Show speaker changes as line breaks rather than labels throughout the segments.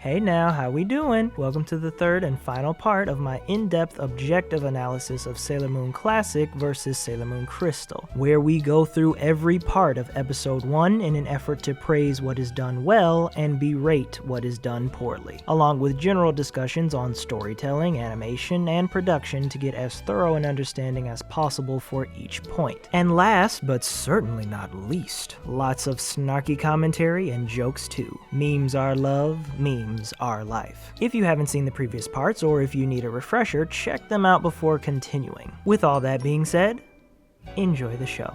Hey now, how we doing? Welcome to the third and final part of my in-depth objective analysis of Sailor Moon Classic versus Sailor Moon Crystal, where we go through every part of episode 1 in an effort to praise what is done well and berate what is done poorly, along with general discussions on storytelling, animation, and production to get as thorough an understanding as possible for each point. And last, but certainly not least, lots of snarky commentary and jokes too. Memes are love, memes are life. If you haven't seen the previous parts, or if you need a refresher, check them out before continuing. With all that being said, enjoy the show.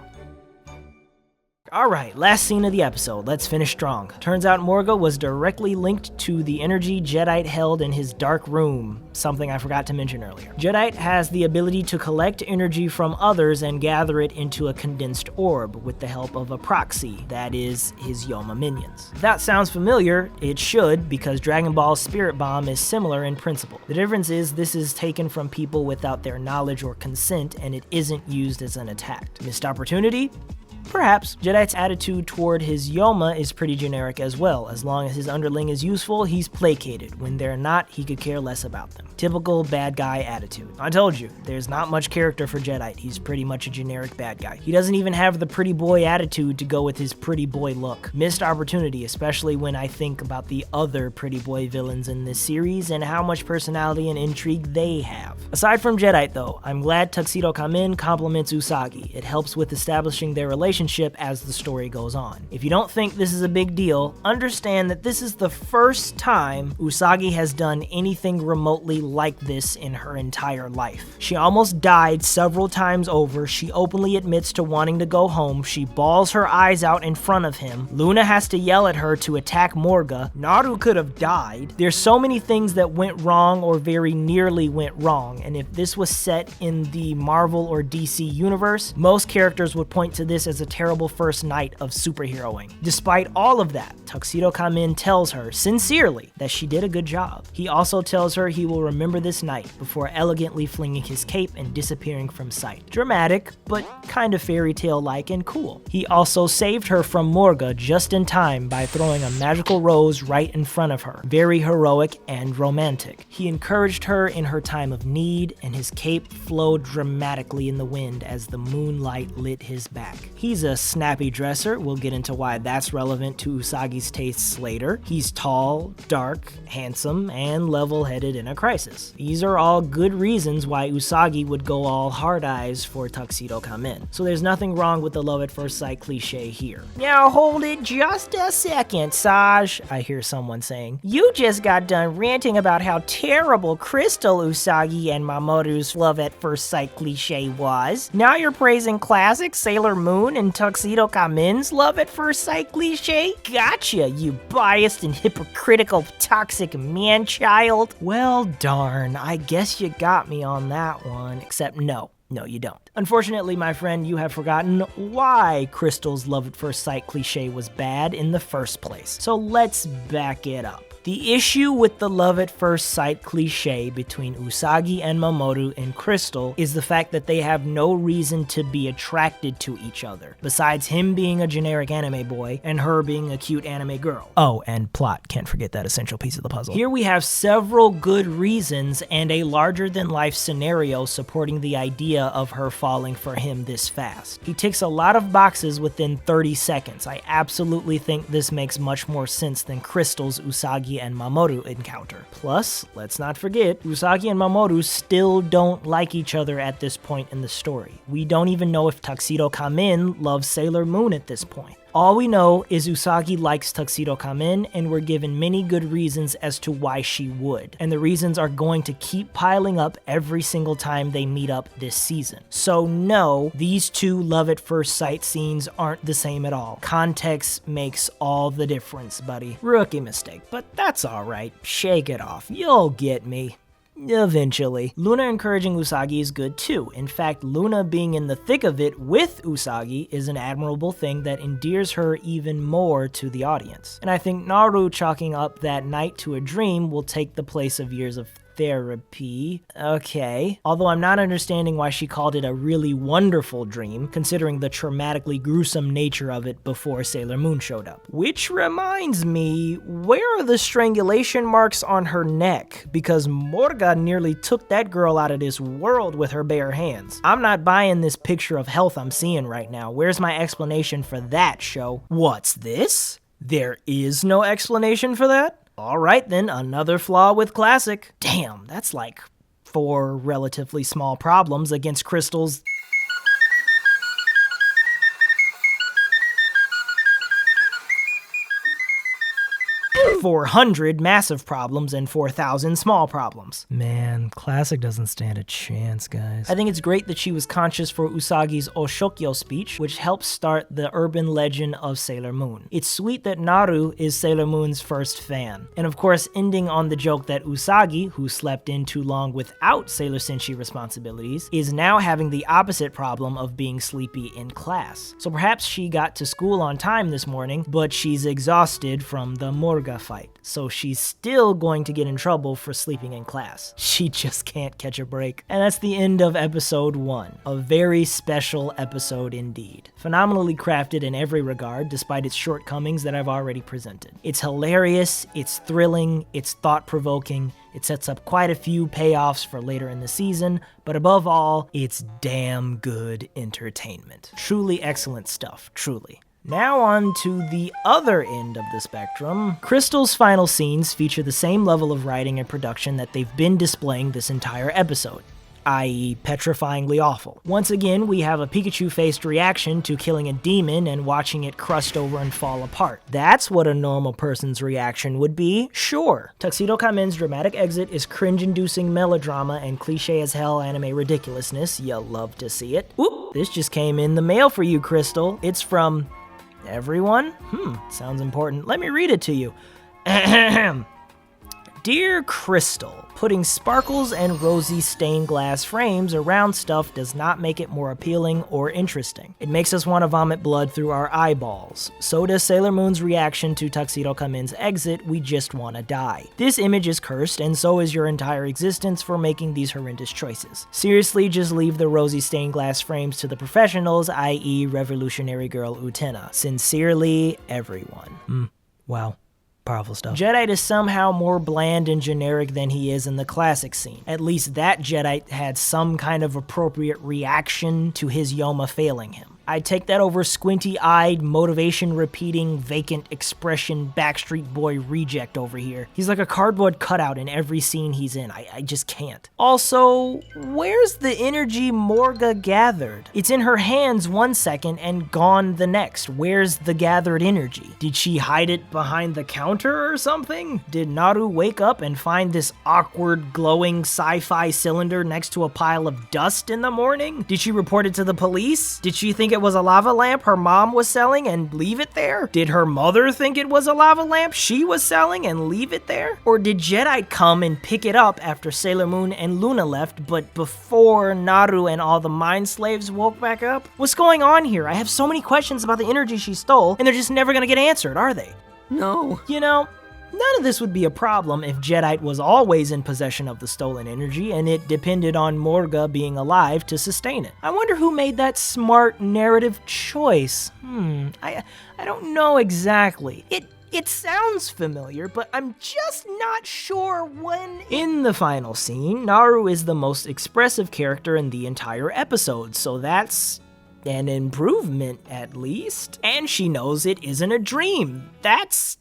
Alright, last scene of the episode. Let's finish strong. Turns out Morga was directly linked to the energy Jadeite held in his dark room, something I forgot to mention earlier. Jadeite has the ability to collect energy from others and gather it into a condensed orb with the help of a proxy, that is, his Yoma minions. If that sounds familiar, it should, because Dragon Ball's Spirit Bomb is similar in principle. The difference is this is taken from people without their knowledge or consent, and it isn't used as an attack. Missed opportunity? Perhaps. Jadeite's attitude toward his Yoma is pretty generic as well. As long as his underling is useful, he's placated. When they're not, he could care less about them. Typical bad guy attitude. I told you, there's not much character for Jadeite. He's pretty much a generic bad guy. He doesn't even have the pretty boy attitude to go with his pretty boy look. Missed opportunity, especially when I think about the other pretty boy villains in this series and how much personality and intrigue they have. Aside from Jadeite though, I'm glad Tuxedo Kamen compliments Usagi. It helps with establishing their relationship as the story goes on. If you don't think this is a big deal, understand that this is the first time Usagi has done anything remotely like this in her entire life. She almost died several times over. She openly admits to wanting to go home. She bawls her eyes out in front of him. Luna has to yell at her to attack Morga. Naru could have died. There's so many things that went wrong or very nearly went wrong, and if this was set in the Marvel or DC universe, most characters would point to this as a terrible first night of superheroing. Despite all of that, Tuxedo Kamen tells her, sincerely, that she did a good job. He also tells her he will remember this night before elegantly flinging his cape and disappearing from sight. Dramatic, but kind of fairy tale-like and cool. He also saved her from Morga just in time by throwing a magical rose right in front of her. Very heroic and romantic. He encouraged her in her time of need, and his cape flowed dramatically in the wind as the moonlight lit his back. He's a snappy dresser. We'll get into why that's relevant to Usagi's tastes later. He's tall, dark, handsome, and level-headed in a crisis. These are all good reasons why Usagi would go all hard eyes for Tuxedo Kamen. So there's nothing wrong with the love at first sight cliche here. Now hold it just a second, Saj, I hear someone saying. You just got done ranting about how terrible Crystal Usagi and Mamoru's love at first sight cliche was. Now you're praising classic Sailor Moon and Tuxedo Kamen's love at first sight cliche? Gotcha, you biased and hypocritical toxic man-child. Well, darn, I guess you got me on that one, except no, you don't. Unfortunately, my friend, you have forgotten why Crystal's love at first sight cliche was bad in the first place. So let's back it up. The issue with the love at first sight cliche between Usagi and Mamoru and Crystal is the fact that they have no reason to be attracted to each other, besides him being a generic anime boy and her being a cute anime girl. Oh, and plot, can't forget that essential piece of the puzzle. Here we have several good reasons and a larger-than-life scenario supporting the idea of her falling for him this fast. He ticks a lot of boxes within 30 seconds. I absolutely think this makes much more sense than Crystal's Usagi and Mamoru encounter. Plus, let's not forget, Usagi and Mamoru still don't like each other at this point in the story. We don't even know if Tuxedo Kamen loves Sailor Moon at this point. All we know is Usagi likes Tuxedo Kamen, and we're given many good reasons as to why she would. And the reasons are going to keep piling up every single time they meet up this season. So no, these two love at first sight scenes aren't the same at all. Context makes all the difference, buddy. Rookie mistake, but that's alright. Shake it off. You'll get me. Eventually. Luna encouraging Usagi is good too. In fact, Luna being in the thick of it with Usagi is an admirable thing that endears her even more to the audience. And I think Naru chalking up that night to a dream will take the place of years of therapy. Okay. Although I'm not understanding why she called it a really wonderful dream, considering the traumatically gruesome nature of it before Sailor Moon showed up. Which reminds me, where are the strangulation marks on her neck? Because Morga nearly took that girl out of this world with her bare hands. I'm not buying this picture of health I'm seeing right now. Where's my explanation for that, show? What's this? There is no explanation for that? Alright then, another flaw with Classic. Damn, that's like 4 relatively small problems against Crystal's 400 massive problems and 4,000 small problems. Man, Classic doesn't stand a chance, guys. I think it's great that she was conscious for Usagi's Oshokyo speech, which helps start the urban legend of Sailor Moon. It's sweet that Naru is Sailor Moon's first fan. And of course, ending on the joke that Usagi, who slept in too long without Sailor Senshi responsibilities, is now having the opposite problem of being sleepy in class. So perhaps she got to school on time this morning, but she's exhausted from the Morga fight, so she's still going to get in trouble for sleeping in class. She just can't catch a break. And that's the end of episode 1. A very special episode indeed. Phenomenally crafted in every regard, despite its shortcomings that I've already presented. It's hilarious, it's thrilling, it's thought-provoking, it sets up quite a few payoffs for later in the season, but above all, it's damn good entertainment. Truly excellent stuff, truly. Now on to the other end of the spectrum. Crystal's final scenes feature the same level of writing and production that they've been displaying this entire episode, i.e. petrifyingly awful. Once again, we have a Pikachu-faced reaction to killing a demon and watching it crust over and fall apart. That's what a normal person's reaction would be, sure. Tuxedo Kamen's dramatic exit is cringe-inducing melodrama and cliche-as-hell anime ridiculousness. You'll love to see it. Oop, this just came in the mail for you, Crystal. It's from everyone? Sounds important. Let me read it to you. Dear Crystal, putting sparkles and rosy stained glass frames around stuff does not make it more appealing or interesting. It makes us want to vomit blood through our eyeballs. So does Sailor Moon's reaction to Tuxedo Kamen's exit, we just want to die. This image is cursed, and so is your entire existence for making these horrendous choices. Seriously, just leave the rosy stained glass frames to the professionals, i.e. Revolutionary Girl Utena. Sincerely, everyone. Wow. Powerful stuff. Jadeite is somehow more bland and generic than he is in the classic scene. At least that Jadeite had some kind of appropriate reaction to his Yoma failing him. I'd take that over squinty-eyed, motivation-repeating, vacant expression Backstreet Boy reject over here. He's like a cardboard cutout in every scene he's in. I just can't. Also, where's the energy Morga gathered? It's in her hands 1 second and gone the next. Where's the gathered energy? Did she hide it behind the counter or something? Did Naru wake up and find this awkward, glowing sci-fi cylinder next to a pile of dust in the morning? Did she report it to the police? Did she think it was a lava lamp her mom was selling and leave it there? Did her mother think it was a lava lamp she was selling and leave it there? Or did Jadeite come and pick it up after Sailor Moon and Luna left, but before Naru and all the mind slaves woke back up? What's going on here? I have so many questions about the energy she stole, and they're just never gonna get answered, are they?
No.
You know, none of this would be a problem if Jadeite was always in possession of the stolen energy and it depended on Morga being alive to sustain it. I wonder who made that smart narrative choice. I don't know exactly. It sounds familiar, but I'm just not sure when. In the final scene, Naru is the most expressive character in the entire episode, so that's an improvement at least. And she knows it isn't a dream. That's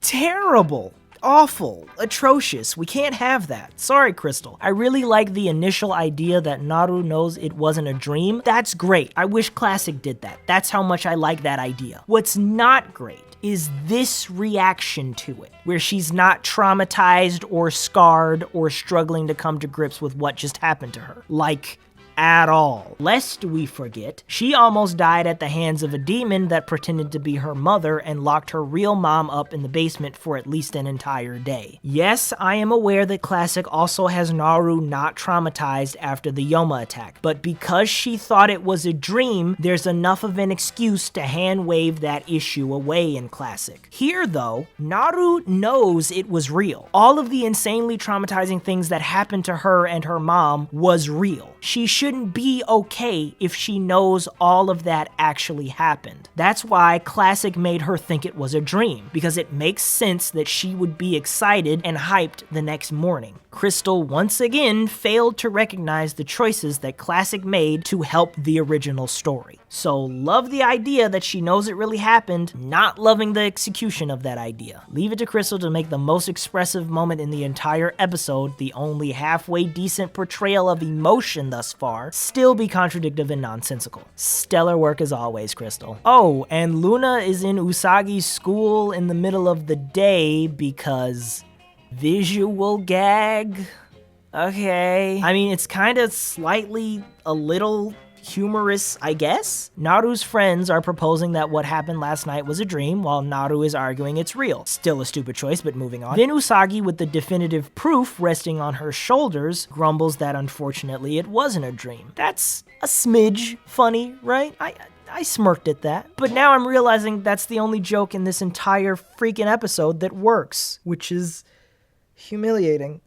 terrible. Awful. Atrocious. We can't have that. Sorry, Crystal. I really like the initial idea that Naru knows it wasn't a dream. That's great. I wish Classic did that. That's how much I like that idea. What's not great is this reaction to it, where she's not traumatized or scarred or struggling to come to grips with what just happened to her. Like, at all. Lest we forget, she almost died at the hands of a demon that pretended to be her mother and locked her real mom up in the basement for at least an entire day. Yes, I am aware that Classic also has Naru not traumatized after the Yoma attack, but because she thought it was a dream, there's enough of an excuse to hand-wave that issue away in Classic. Here, though, Naru knows it was real. All of the insanely traumatizing things that happened to her and her mom was real. She shouldn't be okay if she knows all of that actually happened. That's why Classic made her think it was a dream, because it makes sense that she would be excited and hyped the next morning. Crystal once again failed to recognize the choices that Classic made to help the original story. So love the idea that she knows it really happened, not loving the execution of that idea. Leave it to Crystal to make the most expressive moment in the entire episode, the only halfway decent portrayal of emotion thus far, still be contradictory and nonsensical. Stellar work as always, Crystal. Oh, and Luna is in Usagi's school in the middle of the day because visual gag? Okay. I mean, it's kind of slightly a little humorous, I guess? Naru's friends are proposing that what happened last night was a dream, while Naru is arguing it's real. Still a stupid choice, but moving on. Then Usagi, with the definitive proof resting on her shoulders, grumbles that unfortunately it wasn't a dream. That's a smidge funny, right? I smirked at that. But now I'm realizing that's the only joke in this entire freaking episode that works, which is humiliating.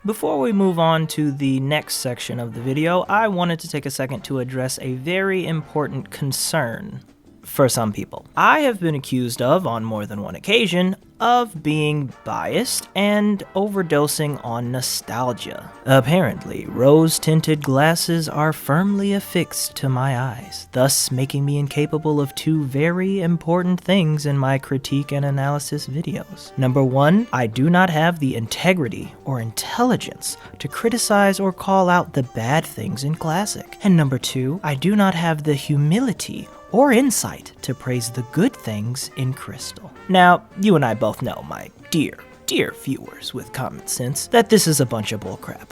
Before we move on to the next section of the video, I wanted to take a second to address a very important concern for some people. I have been accused of, on more than one occasion, of being biased and overdosing on nostalgia. Apparently, rose-tinted glasses are firmly affixed to my eyes, thus making me incapable of two very important things in my critique and analysis videos. Number one, I do not have the integrity or intelligence to criticize or call out the bad things in Classic. And number two, I do not have the humility or insight to praise the good things in Crystal. Now, you and I both know, my dear viewers with common sense, that this is a bunch of bullcrap.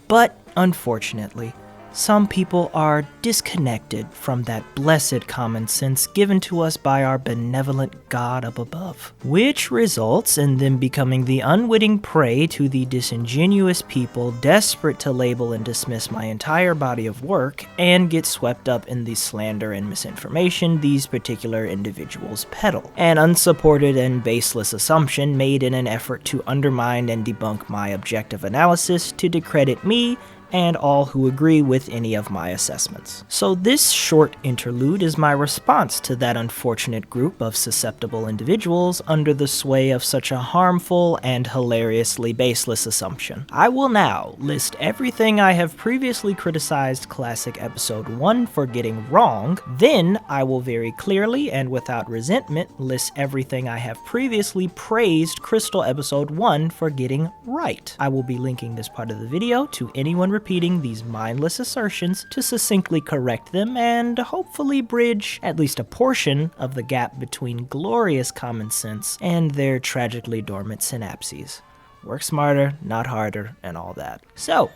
But, unfortunately, some people are disconnected from that blessed common sense given to us by our benevolent God up above, which results in them becoming the unwitting prey to the disingenuous people desperate to label and dismiss my entire body of work and get swept up in the slander and misinformation these particular individuals peddle, an unsupported and baseless assumption made in an effort to undermine and debunk my objective analysis to discredit me and all who agree with any of my assessments. So this short interlude is my response to that unfortunate group of susceptible individuals under the sway of such a harmful and hilariously baseless assumption. I will now list everything I have previously criticized Classic Episode 1 for getting wrong, then I will very clearly and without resentment list everything I have previously praised Crystal Episode 1 for getting right. I will be linking this part of the video to anyone repeating these mindless assertions to succinctly correct them and hopefully bridge at least a portion of the gap between glorious common sense and their tragically dormant synapses. Work smarter, not harder, and all that. So,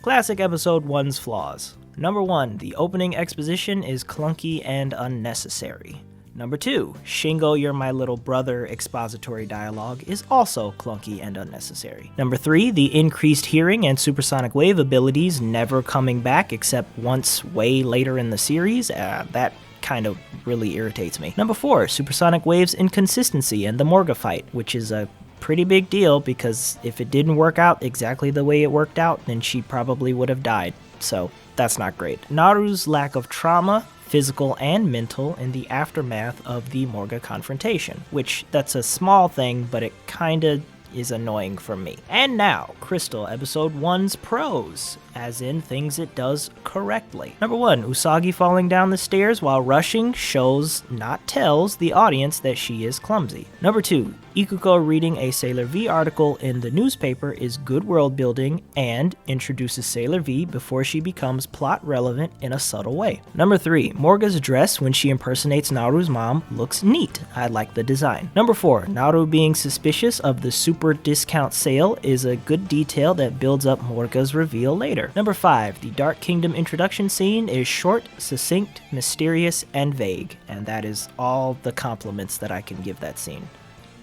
Classic Episode 1's flaws. Number 1, the opening exposition is clunky and unnecessary. Number 2, Shingo, you're my little brother expository dialogue is also clunky and unnecessary. Number 3, the increased hearing and supersonic wave abilities never coming back except once way later in the series. That kind of really irritates me. Number 4, supersonic wave's inconsistency in the Morga fight, which is a pretty big deal because if it didn't work out exactly the way it worked out, then she probably would have died. So that's not great. Naru's lack of trauma, physical and mental, in the aftermath of the Morga confrontation, which that's a small thing, but it kinda is annoying for me. And now, Crystal Episode 1's pros, as in things it does correctly. Number 1, Usagi falling down the stairs while rushing shows, not tells, the audience that she is clumsy. Number 2, Ikuko reading a Sailor V article in the newspaper is good world building and introduces Sailor V before she becomes plot relevant in a subtle way. Number 3, Morga's dress when she impersonates Naru's mom looks neat. I like the design. Number 4, Naru being suspicious of the super discount sale is a good detail that builds up Morga's reveal later. Number 5, the Dark Kingdom introduction scene is short, succinct, mysterious, and vague, and that is all the compliments that I can give that scene.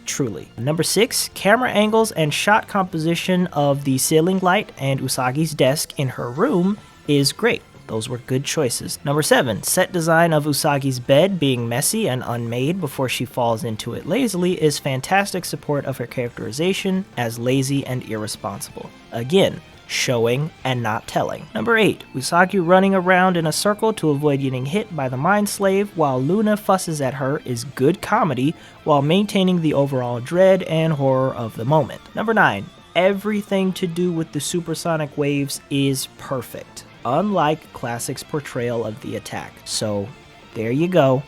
Truly. Number 6, camera angles and shot composition of the ceiling light and Usagi's desk in her room is great. Those were good choices. Number 7, set design of Usagi's bed being messy and unmade before she falls into it lazily is fantastic support of her characterization as lazy and irresponsible. Again, showing and not telling. Number 8, Usagi running around in a circle to avoid getting hit by the mind slave while Luna fusses at her is good comedy while maintaining the overall dread and horror of the moment. Number 9, everything to do with the supersonic waves is perfect, unlike Classic's portrayal of the attack. So there you go,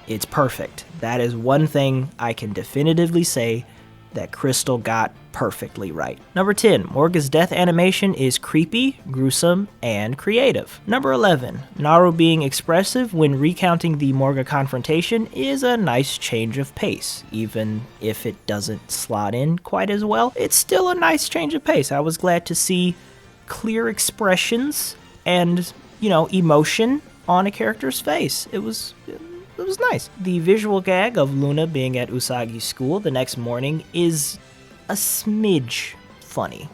it's perfect. That is one thing I can definitively say that Crystal got perfectly right. Number 10, Morga's death animation is creepy, gruesome, and creative. Number 11, Naru being expressive when recounting the Morga confrontation is a nice change of pace. Even if it doesn't slot in quite as well, it's still a nice change of pace. I was glad to see clear expressions and, emotion on a character's face. It was nice. The visual gag of Luna being at Usagi's school the next morning is a smidge funny.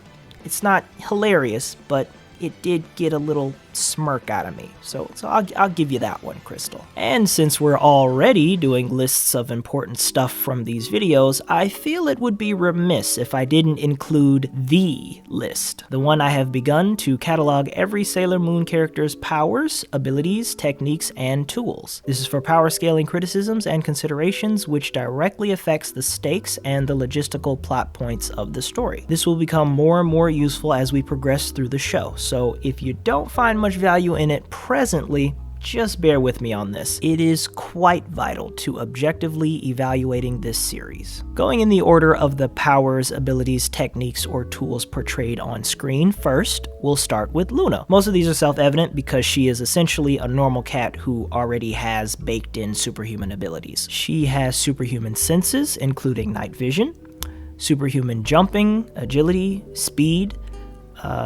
It's not hilarious, but it did get a little smirk out of me. So I'll give you that one, Crystal. And since we're already doing lists of important stuff from these videos, I feel it would be remiss if I didn't include the list. The one I have begun to catalog every Sailor Moon character's powers, abilities, techniques, and tools. This is for power scaling criticisms and considerations which directly affects the stakes and the logistical plot points of the story. This will become more and more useful as we progress through the show. So if you don't find much value in it presently, just bear with me on this. It is quite vital to objectively evaluating this series. Going in the order of the powers, abilities, techniques, or tools portrayed on screen, first, we'll start with Luna. Most of these are self-evident because she is essentially a normal cat who already has baked-in superhuman abilities. She has superhuman senses, including night vision, superhuman jumping, agility, speed.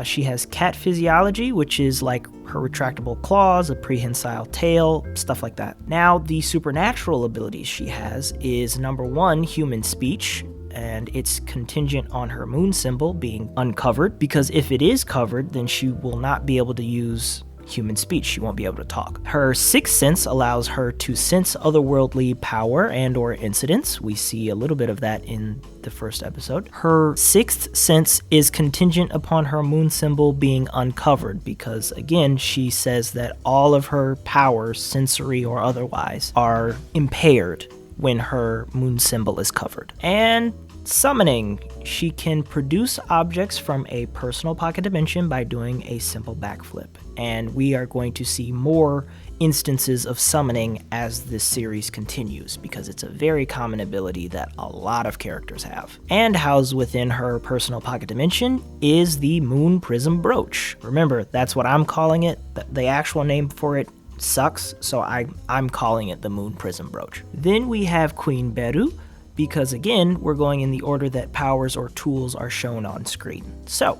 She has cat physiology, which is like her retractable claws, a prehensile tail, stuff like that. Now, the supernatural abilities she has is number 1, human speech, and it's contingent on her moon symbol being uncovered, because if it is covered, then she will not be able to use human speech. She won't be able to talk. Her sixth sense allows her to sense otherworldly power and or incidents. We see a little bit of that in the first episode. Her sixth sense is contingent upon her moon symbol being uncovered because, again, she says that all of her powers, sensory or otherwise, are impaired when her moon symbol is covered. And summoning. She can produce objects from a personal pocket dimension by doing a simple backflip. And we are going to see more instances of summoning as this series continues because it's a very common ability that a lot of characters have. And housed within her personal pocket dimension is the Moon Prism Brooch. Remember, that's what I'm calling it. The actual name for it sucks, so I'm calling it the Moon Prism Brooch. Then we have Queen Beru, because again, we're going in the order that powers or tools are shown on screen. So,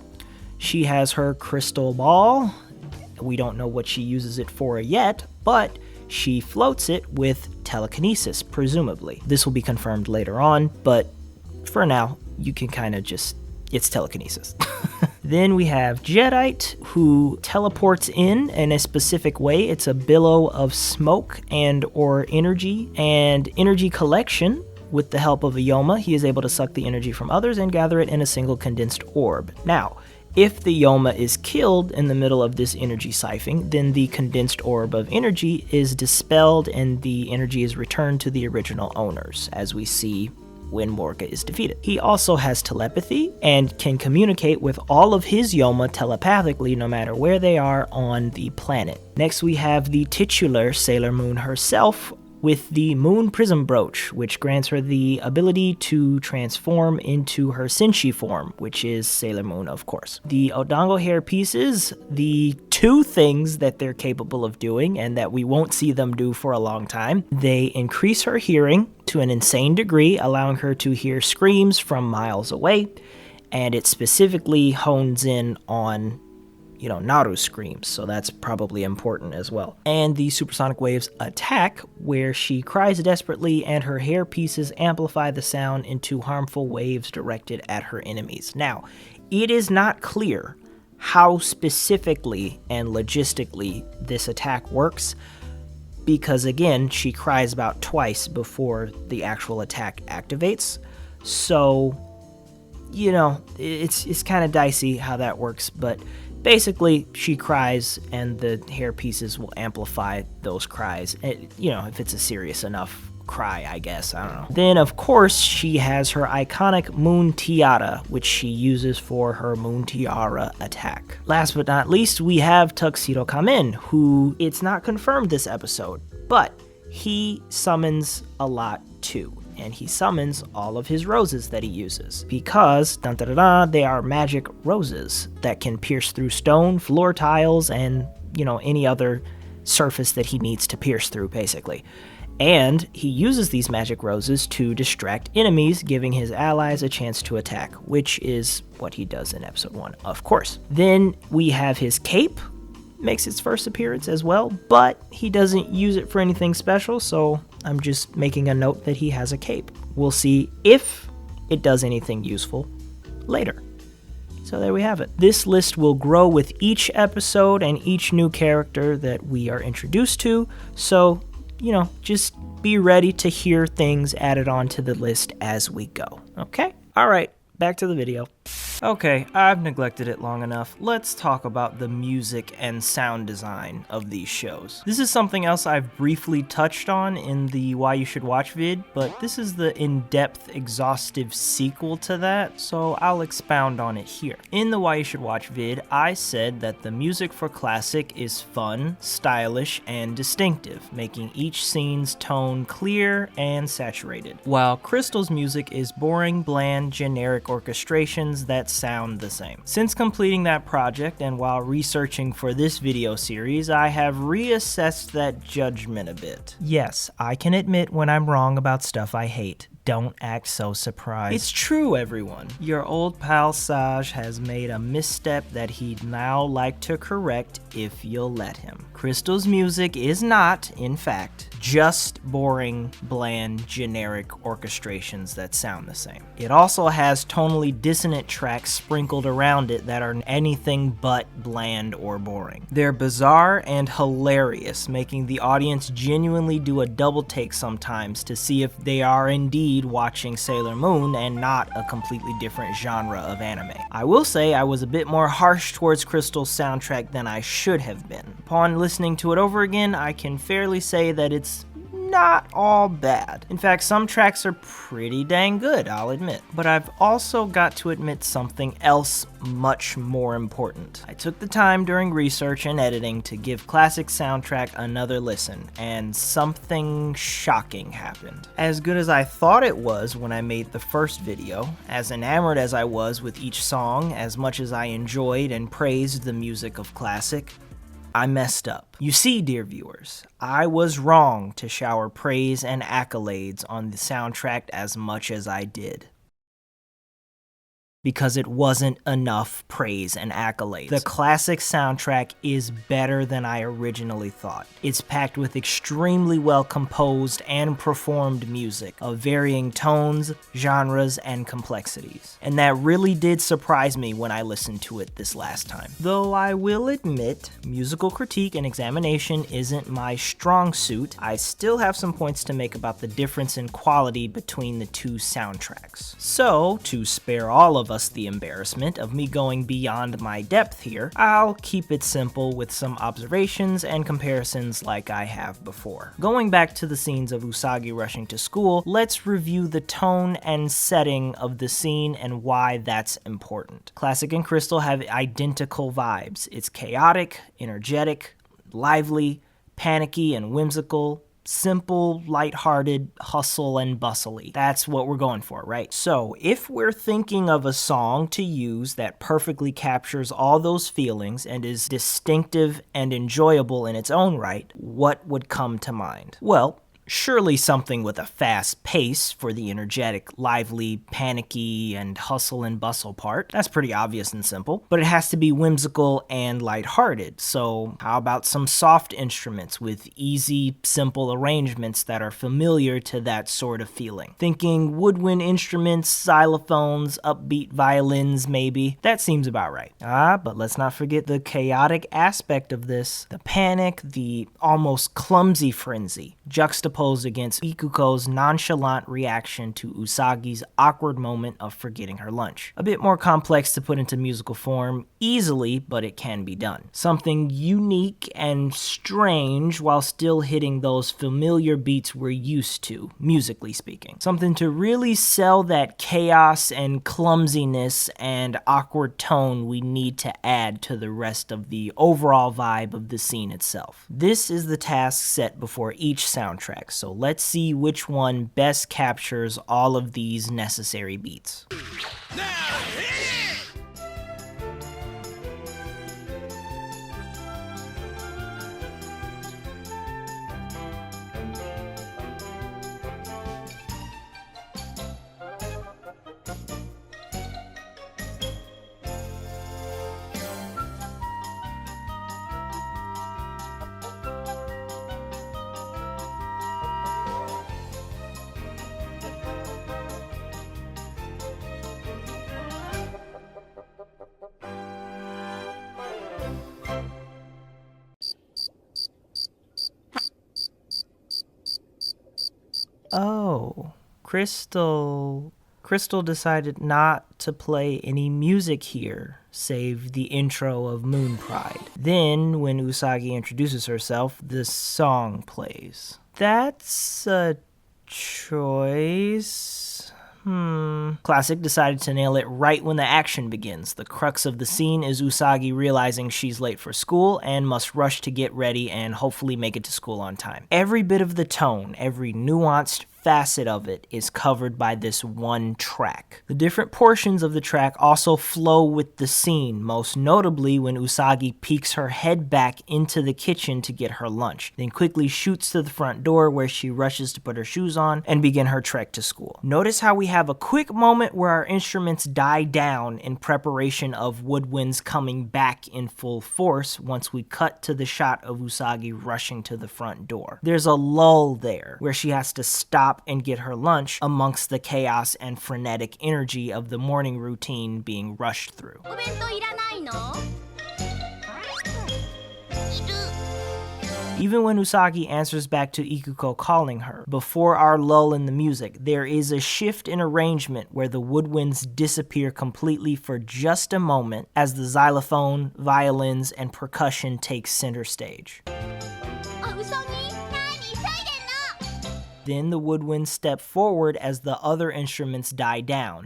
she has her crystal ball. We don't know what she uses it for yet, but she floats it with telekinesis, presumably. This will be confirmed later on, but for now, you can kind of just, it's telekinesis. Then we have Jadeite, who teleports in a specific way. It's a billow of smoke and or energy and energy collection. With the help of a Yoma, he is able to suck the energy from others and gather it in a single condensed orb. Now, if the Yoma is killed in the middle of this energy siphoning, then the condensed orb of energy is dispelled and the energy is returned to the original owners, as we see when Morga is defeated. He also has telepathy and can communicate with all of his Yoma telepathically no matter where they are on the planet. Next we have the titular Sailor Moon herself, with the Moon Prism Brooch, which grants her the ability to transform into her Senshi form, which is Sailor Moon, of course. The Odango hair pieces, the two things that they're capable of doing and that we won't see them do for a long time, they increase her hearing to an insane degree, allowing her to hear screams from miles away, and it specifically hones in on Naru's screams, so that's probably important as well. And the Supersonic Waves attack, where she cries desperately and her hair pieces amplify the sound into harmful waves directed at her enemies. Now, it is not clear how specifically and logistically this attack works, because again, she cries about twice before the actual attack activates, so, it's kind of dicey how that works, but basically, she cries, and the hair pieces will amplify those cries. If it's a serious enough cry, I guess. I don't know. Then, of course, she has her iconic Moon Tiara, which she uses for her Moon Tiara attack. Last but not least, we have Tuxedo Kamen, who, it's not confirmed this episode, but he summons a lot too. And he summons all of his roses that he uses because, they are magic roses that can pierce through stone, floor tiles, and, any other surface that he needs to pierce through, basically. And he uses these magic roses to distract enemies, giving his allies a chance to attack, which is what he does in episode 1, of course. Then we have his cape, makes its first appearance as well, but he doesn't use it for anything special, so I'm just making a note that he has a cape. We'll see if it does anything useful later. So there we have it. This list will grow with each episode and each new character that we are introduced to, so, just be ready to hear things added onto the list as we go, okay? Alright, back to the video. Okay, I've neglected it long enough. Let's talk about the music and sound design of these shows. This is something else I've briefly touched on in the Why You Should Watch vid, but this is the in-depth, exhaustive sequel to that, so I'll expound on it here. In the Why You Should Watch vid, I said that the music for Classic is fun, stylish, and distinctive, making each scene's tone clear and saturated, while Crystal's music is boring, bland, generic orchestrations that sound the same. Since completing that project and while researching for this video series, I have reassessed that judgment a bit. Yes, I can admit when I'm wrong about stuff I hate. Don't act so surprised. It's true, everyone. Your old pal Saj has made a misstep that he'd now like to correct if you'll let him. Crystal's music is not, in fact, just boring, bland, generic orchestrations that sound the same. It also has tonally dissonant tracks sprinkled around it that are anything but bland or boring. They're bizarre and hilarious, making the audience genuinely do a double take sometimes to see if they are indeed watching Sailor Moon and not a completely different genre of anime. I will say I was a bit more harsh towards Crystal's soundtrack than I should have been. Upon listening to it over again, I can fairly say that it's not all bad. In fact, some tracks are pretty dang good, I'll admit. But I've also got to admit something else much more important. I took the time during research and editing to give Classic soundtrack another listen, and something shocking happened. As good as I thought it was when I made the first video, as enamored as I was with each song, as much as I enjoyed and praised the music of Classic, I messed up. You see, dear viewers, I was wrong to shower praise and accolades on the soundtrack as much as I did. Because it wasn't enough praise and accolades. The Classic soundtrack is better than I originally thought. It's packed with extremely well composed and performed music of varying tones, genres, and complexities. And that really did surprise me when I listened to it this last time. Though I will admit, musical critique and examination isn't my strong suit, I still have some points to make about the difference in quality between the two soundtracks. So, to spare all of us the embarrassment of me going beyond my depth here, I'll keep it simple with some observations and comparisons like I have before. Going back to the scenes of Usagi rushing to school, let's review the tone and setting of the scene and why that's important. Classic and Crystal have identical vibes. It's chaotic, energetic, lively, panicky, and whimsical, simple, lighthearted, hustle and bustly. That's what we're going for, right? So if we're thinking of a song to use that perfectly captures all those feelings and is distinctive and enjoyable in its own right, what would come to mind? Well, surely something with a fast pace for the energetic, lively, panicky, and hustle and bustle part. That's pretty obvious and simple. But it has to be whimsical and lighthearted. So how about some soft instruments with easy, simple arrangements that are familiar to that sort of feeling? Thinking woodwind instruments, xylophones, upbeat violins maybe. That seems about right. But let's not forget the chaotic aspect of this. The panic, the almost clumsy frenzy, juxtaposed against Ikuko's nonchalant reaction to Usagi's awkward moment of forgetting her lunch. A bit more complex to put into musical form easily, but it can be done. Something unique and strange while still hitting those familiar beats we're used to, musically speaking. Something to really sell that chaos and clumsiness and awkward tone we need to add to the rest of the overall vibe of the scene itself. This is the task set before each soundtrack, so let's see which one best captures all of these necessary beats.
Now hit it!
Oh, Crystal decided not to play any music here, save the intro of Moon Pride. Then, when Usagi introduces herself, the song plays. That's a choice. Classic decided to nail it right when the action begins. The crux of the scene is Usagi realizing she's late for school and must rush to get ready and hopefully make it to school on time. Every bit of the tone, every nuanced facet of it is covered by this one track. The different portions of the track also flow with the scene, most notably when Usagi peeks her head back into the kitchen to get her lunch, then quickly shoots to the front door where she rushes to put her shoes on and begin her trek to school. Notice how we have a quick moment where our instruments die down in preparation of woodwinds coming back in full force once we cut to the shot of Usagi rushing to the front door. There's a lull there where she has to stop and get her lunch amongst the chaos and frenetic energy of the morning routine being rushed through. Even when Usagi answers back to Ikuko calling her, before our lull in the music, there is a shift in arrangement where the woodwinds disappear completely for just a moment as the xylophone, violins, and percussion take center stage. Then the woodwinds step forward as the other instruments die down.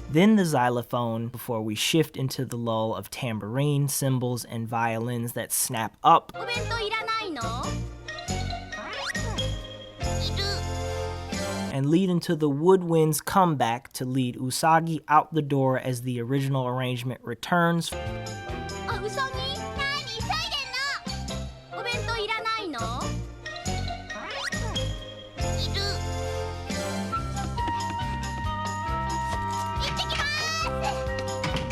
Then the xylophone, before we shift into the lull of tambourine, cymbals, and violins that snap up. And lead into the woodwinds comeback to lead Usagi out the door as the original arrangement returns.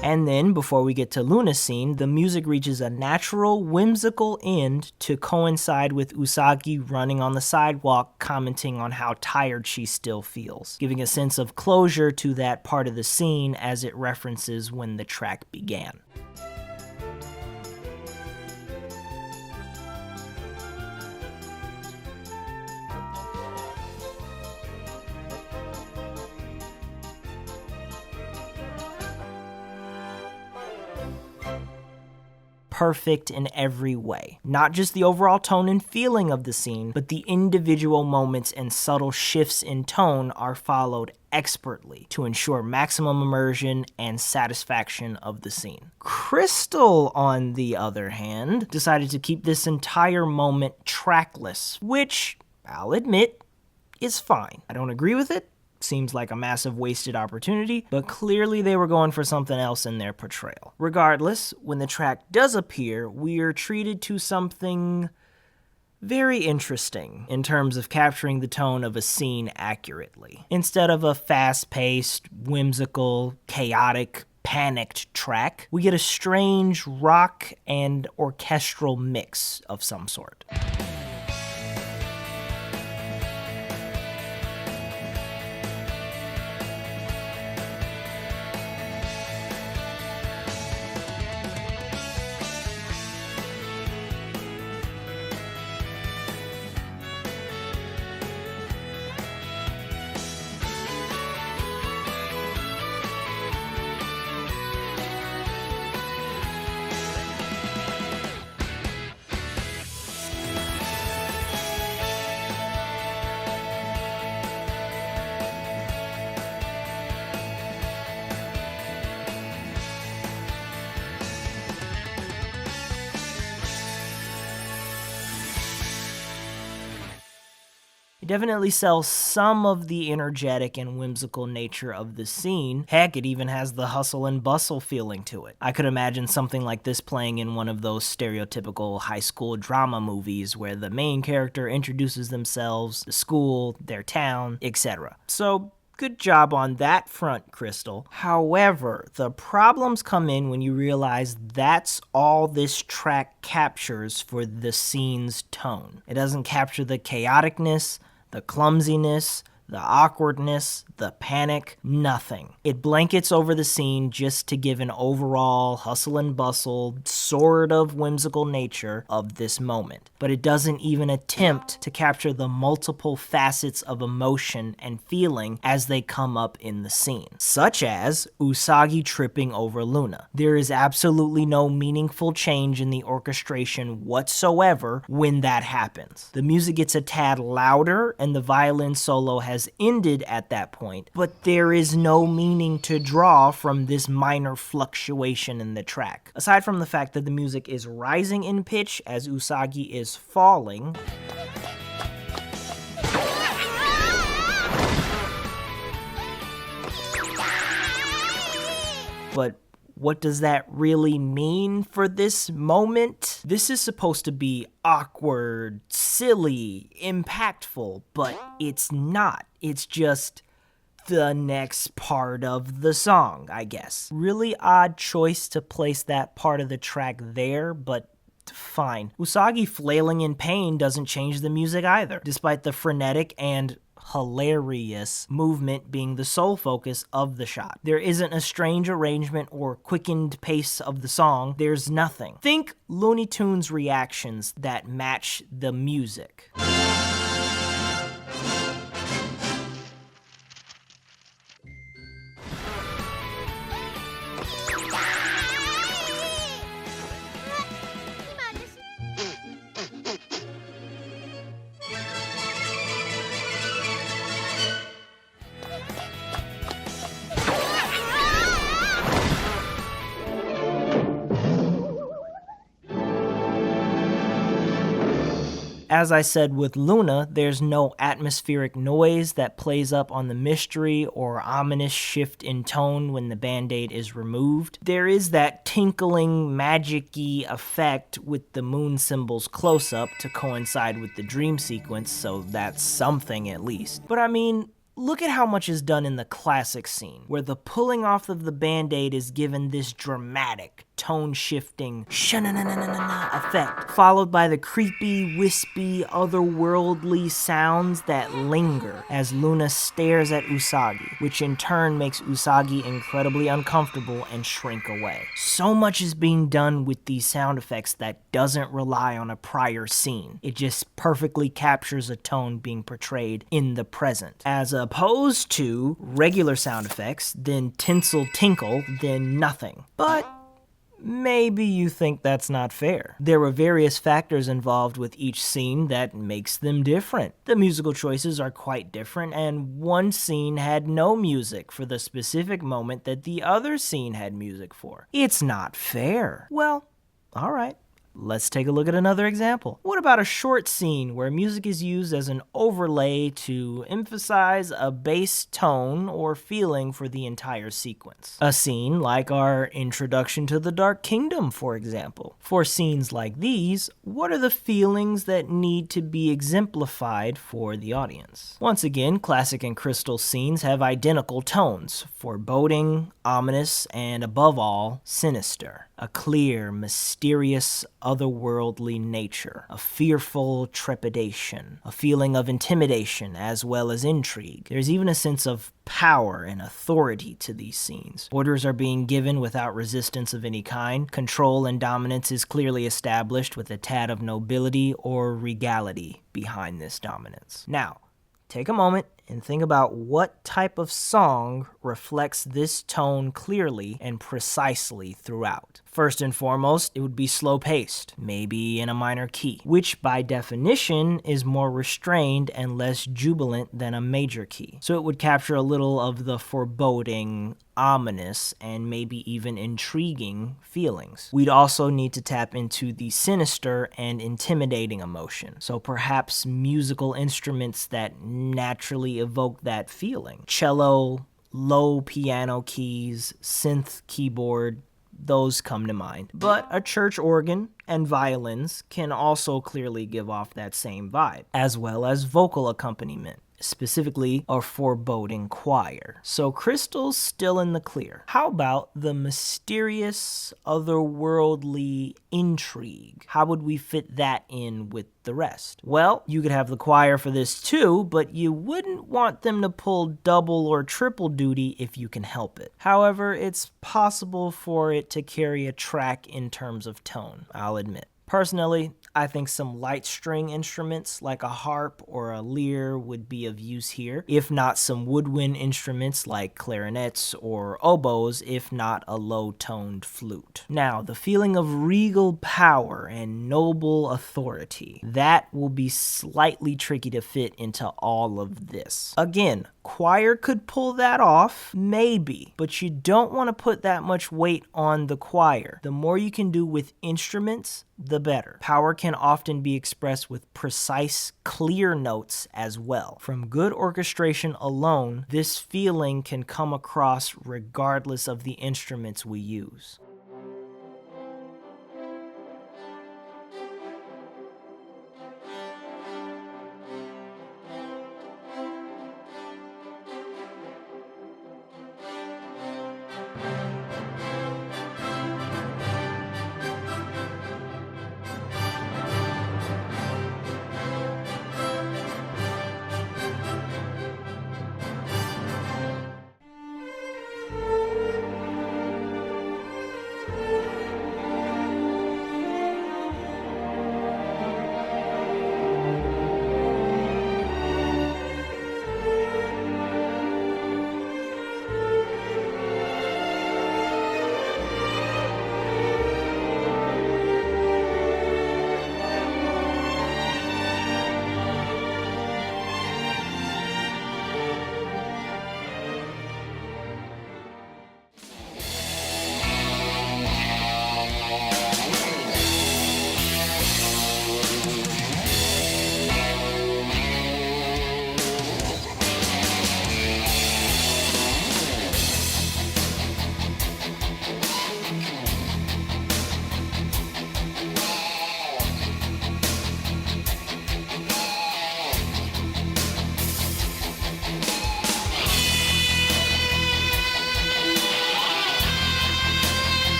And then, before we get to Luna's scene, the music reaches a natural, whimsical end to coincide with Usagi running on the sidewalk, commenting on how tired she still feels, giving a sense of closure to that part of the scene as it references when the track began. perfect in every way. Not just the overall tone and feeling of the scene, but the individual moments and subtle shifts in tone are followed expertly to ensure maximum immersion and satisfaction of the scene. Crystal, on the other hand, decided to keep this entire moment trackless, which, I'll admit, is fine. I don't agree with it. Seems like a massive wasted opportunity, but clearly they were going for something else in their portrayal. Regardless, when the track does appear, we are treated to something very interesting in terms of capturing the tone of a scene accurately. Instead of a fast-paced, whimsical, chaotic, panicked track, we get a strange rock and orchestral mix of some sort. Definitely sells some of the energetic and whimsical nature of the scene. Heck, it even has the hustle and bustle feeling to it. I could imagine something like this playing in one of those stereotypical high school drama movies where the main character introduces themselves, the school, their town, etc. So, good job on that front, Crystal. However, the problems come in when you realize that's all this track captures for the scene's tone. It doesn't capture the chaoticness, the clumsiness, the awkwardness, the panic, nothing. It blankets over the scene just to give an overall hustle and bustle, sort of whimsical nature of this moment. But it doesn't even attempt to capture the multiple facets of emotion and feeling as they come up in the scene, such as Usagi tripping over Luna. There is absolutely no meaningful change in the orchestration whatsoever when that happens. The music gets a tad louder and the violin solo has ended at that point, but there is no meaning to draw from this minor fluctuation in the track. Aside from the fact that the music is rising in pitch as Usagi is falling, but what does that really mean for this moment? This is supposed to be awkward, silly, impactful, but it's not. It's just the next part of the song, I guess. Really odd choice to place that part of the track there, but fine. Usagi flailing in pain doesn't change the music either, despite the frenetic and hilarious movement being the sole focus of the shot. There isn't a strange arrangement or quickened pace of the song. There's nothing. Think Looney Tunes reactions that match the music. As I said with Luna, there's no atmospheric noise that plays up on the mystery or ominous shift in tone when the band-aid is removed. There is that tinkling, magic-y effect with the moon symbol's close-up to coincide with the dream sequence, so that's something at least. But I mean, look at how much is done in the classic scene, where the pulling off of the band-aid is given this dramatic, tone-shifting sha-na-na-na-na-na effect, followed by the creepy, wispy, otherworldly sounds that linger as Luna stares at Usagi, which in turn makes Usagi incredibly uncomfortable and shrink away. So much is being done with these sound effects that doesn't rely on a prior scene. It just perfectly captures a tone being portrayed in the present, as opposed to regular sound effects, then tinsel tinkle, then nothing. But Maybe you think that's not fair. There were various factors involved with each scene that makes them different. The musical choices are quite different, and one scene had no music for the specific moment that the other scene had music for. It's not fair. Well, alright. Let's take a look at another example. What about a short scene where music is used as an overlay to emphasize a bass tone or feeling for the entire sequence? A scene like our introduction to the Dark Kingdom, for example. For scenes like these, what are the feelings that need to be exemplified for the audience? Once again, Classic and Crystal scenes have identical tones: foreboding, ominous, and above all, sinister. A clear, mysterious, otherworldly nature, a fearful trepidation, a feeling of intimidation as well as intrigue. There's even a sense of power and authority to these scenes. Orders are being given without resistance of any kind. Control and dominance is clearly established with a tad of nobility or regality behind this dominance. Now, take a moment and think about what type of song reflects this tone clearly and precisely throughout. First and foremost, it would be slow-paced, maybe in a minor key, which by definition is more restrained and less jubilant than a major key. So it would capture a little of the foreboding, ominous, and maybe even intriguing feelings. We'd also need to tap into the sinister and intimidating emotion. So perhaps musical instruments that naturally evoke that feeling. Cello, low piano keys, synth keyboard, those come to mind. But a church organ and violins can also clearly give off that same vibe, as well as vocal accompaniment, specifically a foreboding choir. So Crystal's still in the clear. How about the mysterious, otherworldly intrigue? How would we fit that in with the rest? Well, you could have the choir for this too, but you wouldn't want them to pull double or triple duty if you can help it. However, it's possible for it to carry a track in terms of tone, I'll admit. Personally, I think some light string instruments like a harp or a lyre would be of use here, if not some woodwind instruments like clarinets or oboes, if not a low-toned flute. Now, the feeling of regal power and noble authority, that will be slightly tricky to fit into all of this. Again, choir could pull that off, maybe, but you don't want to put that much weight on the choir. The more you can do with instruments, the better. Power can often be expressed with precise, clear notes as well. From good orchestration alone, this feeling can come across regardless of the instruments we use.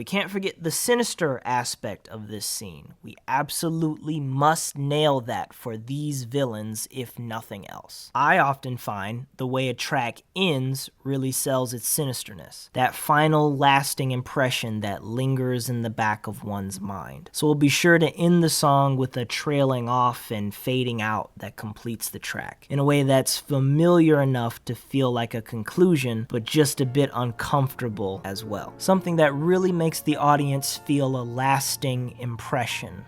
can't forget the sinister aspect of this scene. We absolutely must nail that for these villains, if nothing else. I often find the way a track ends really sells its sinisterness. That final lasting impression that lingers in the back of one's mind. So we'll be sure to end the song with a trailing off and fading out that completes the track, in a way that's familiar enough to feel like a conclusion, but just a bit uncomfortable as well. Something that really makes the audience feel a lasting impression.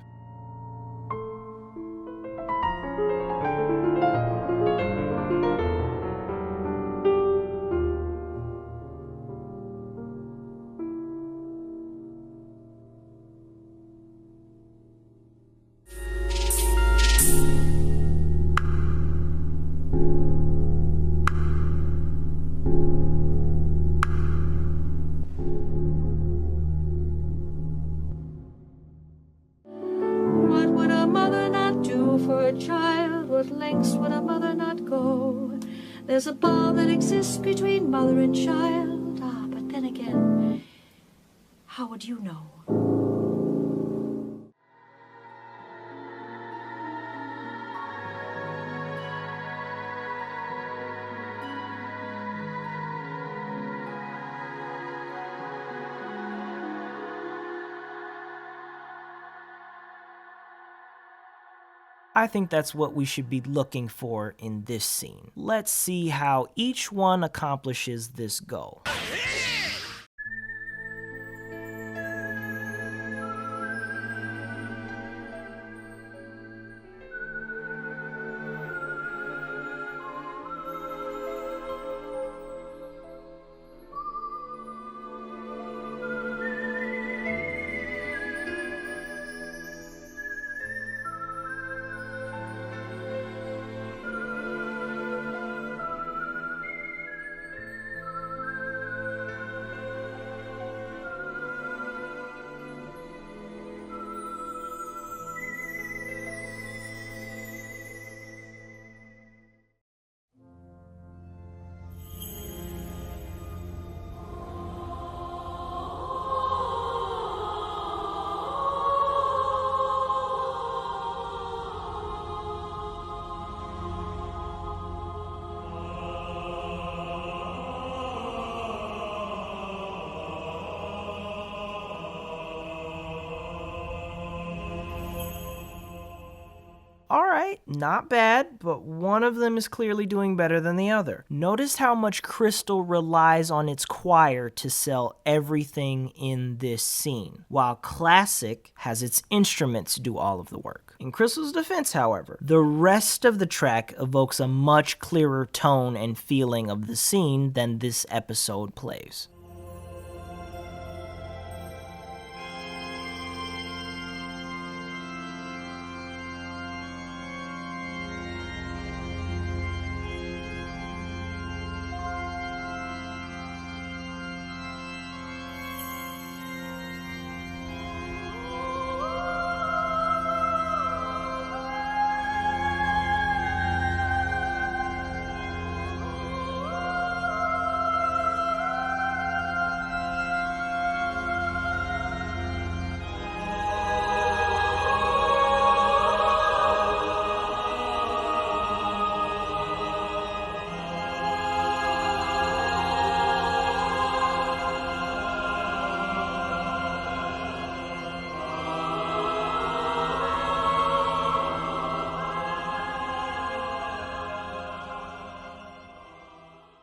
There's a bond that exists between mother and child. But then again, how would you know?
I think that's what we should be looking for in this scene. Let's see how each one accomplishes this goal. Alright, not bad, but one of them is clearly doing better than the other. Notice how much Crystal relies on its choir to sell everything in this scene, while Classic has its instruments do all of the work. In Crystal's defense, however, the rest of the track evokes a much clearer tone and feeling of the scene than this episode plays.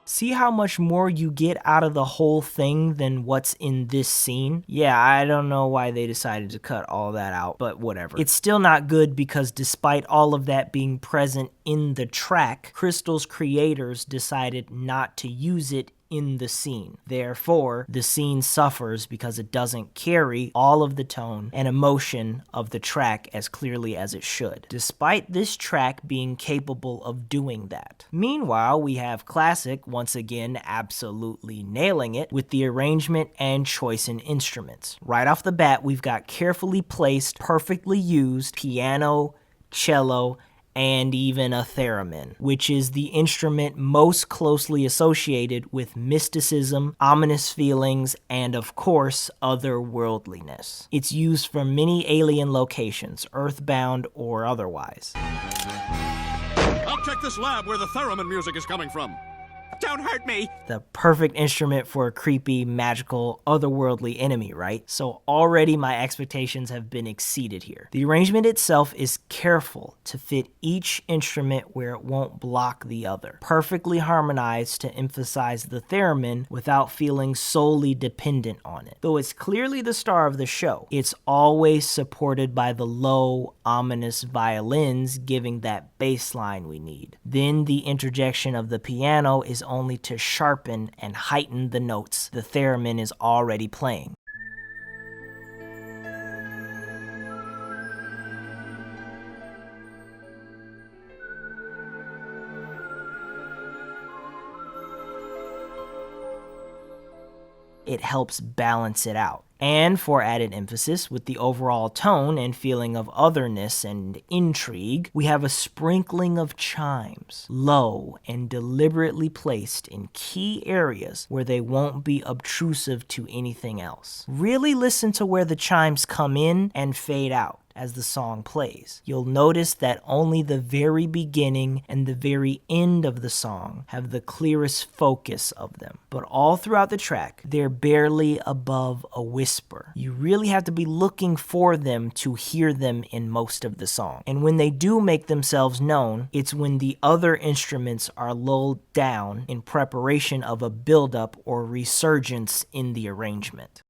See how much more you get out of the whole thing than what's in this scene? Yeah, I don't know why they decided to cut all that out, but whatever. It's still not good because despite all of that being present in the track, Crystal's creators decided not to use it in the scene. Therefore, the scene suffers because it doesn't carry all of the tone and emotion of the track as clearly as it should, despite this track being capable of doing that. Meanwhile, we have Classic once again absolutely nailing it with the arrangement and choice in instruments. Right off the bat, we've got carefully placed, perfectly used piano, cello, and even a theremin, which is the instrument most closely associated with mysticism, ominous feelings, and of course, otherworldliness. It's used for many alien locations, earthbound or otherwise.
I'll check this lab where the theremin music is coming from. Don't hurt me!
The perfect instrument for a creepy, magical, otherworldly enemy, right? So already my expectations have been exceeded here. The arrangement itself is careful to fit each instrument where it won't block the other. Perfectly harmonized to emphasize the theremin without feeling solely dependent on it. Though it's clearly the star of the show, it's always supported by the low, ominous violins giving that bass line we need. Then the interjection of the piano is only to sharpen and heighten the notes the theremin is already playing. It helps balance it out. And for added emphasis, with the overall tone and feeling of otherness and intrigue, we have a sprinkling of chimes, low and deliberately placed in key areas where they won't be obtrusive to anything else. Really listen to where the chimes come in and fade out as the song plays. You'll notice that only the very beginning and the very end of the song have the clearest focus of them. But all throughout the track, they're barely above a whisper. You really have to be looking for them to hear them in most of the song. And when they do make themselves known, it's when the other instruments are lulled down in preparation of a buildup or resurgence in the arrangement.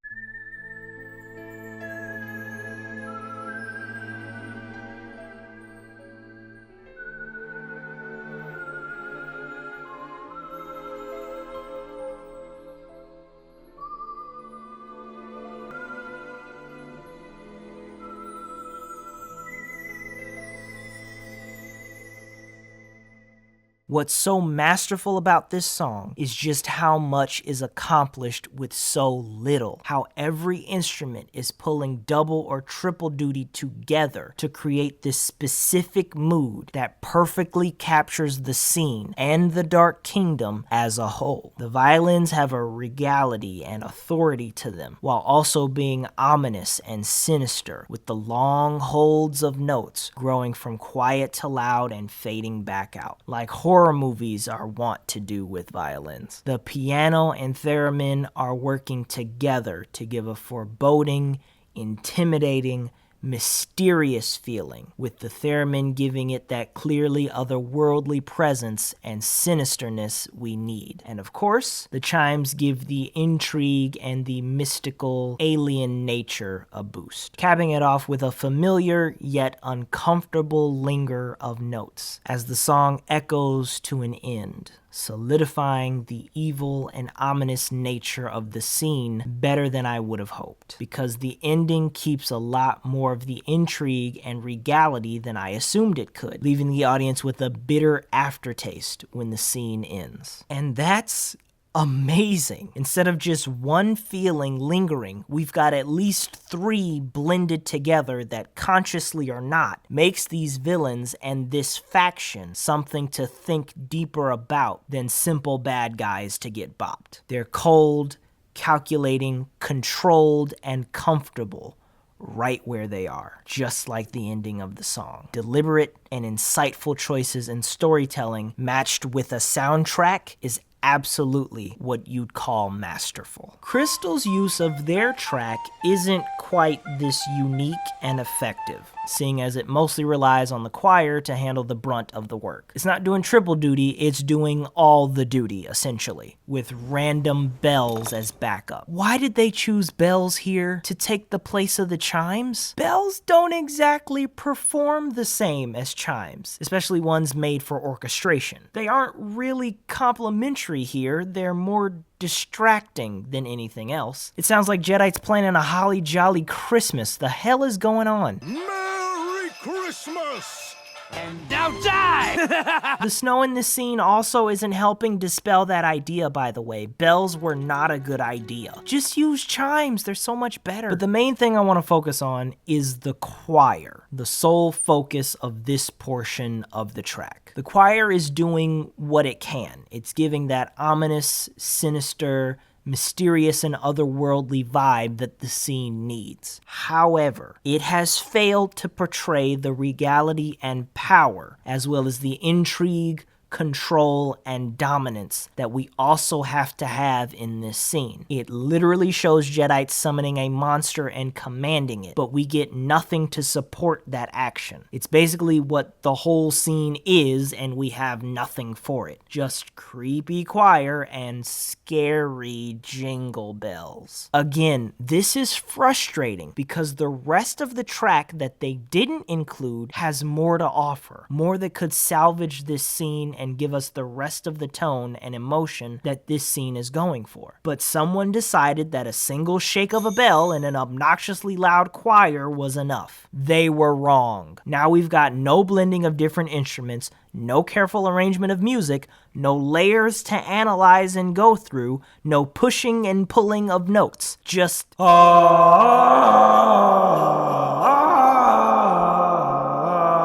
What's so masterful about this song is just how much is accomplished with so little. How every instrument is pulling double or triple duty together to create this specific mood that perfectly captures the scene and the Dark Kingdom as a whole. The violins have a regality and authority to them, while also being ominous and sinister, with the long holds of notes growing from quiet to loud and fading back out, like horror movies are wont to do with violins. The piano and theremin are working together to give a foreboding, intimidating, mysterious feeling, with the theremin giving it that clearly otherworldly presence and sinisterness we need. And of course, the chimes give the intrigue and the mystical alien nature a boost, capping it off with a familiar yet uncomfortable linger of notes as the song echoes to an end, solidifying the evil and ominous nature of the scene better than I would have hoped, because the ending keeps a lot more of the intrigue and regality than I assumed it could, leaving the audience with a bitter aftertaste when the scene ends. And that's amazing. Instead of just one feeling lingering, we've got at least three blended together that, consciously or not, makes these villains and this faction something to think deeper about than simple bad guys to get bopped. They're cold, calculating, controlled, and comfortable right where they are, just like the ending of the song. Deliberate and insightful choices in storytelling matched with a soundtrack is absolutely what you'd call masterful. Crystal's use of their track isn't quite this unique and effective, seeing as it mostly relies on the choir to handle the brunt of the work. It's not doing triple duty, it's doing all the duty, essentially, with random bells as backup. Why did they choose bells here to take the place of the chimes? Bells don't exactly perform the same as chimes, especially ones made for orchestration. They aren't really complementary here, they're more distracting than anything else. It sounds like Jedites planning a holly jolly Christmas. The hell is going on?
Merry Christmas!
And now die! The snow in this scene also isn't helping dispel that idea, by the way. Bells were not a good idea. Just use chimes, they're so much better. But the main thing I want to focus on is the choir, the sole focus of this portion of the track. The choir is doing what it can. It's giving that ominous, sinister, mysterious and otherworldly vibe that the scene needs. However, it has failed to portray the regality and power, as well as the intrigue, control, and dominance that we also have to have in this scene. It literally shows Jadeite summoning a monster and commanding it, but we get nothing to support that action. It's basically what the whole scene is, and we have nothing for it. Just creepy choir and scary jingle bells. Again, this is frustrating because the rest of the track that they didn't include has more to offer, more that could salvage this scene and give us the rest of the tone and emotion that this scene is going for. But someone decided that a single shake of a bell and an obnoxiously loud choir was enough. They were wrong. Now we've got no blending of different instruments, no careful arrangement of music, no layers to analyze and go through, no pushing and pulling of notes. Just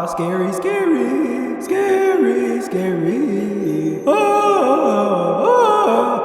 scary, scary, scary, scary.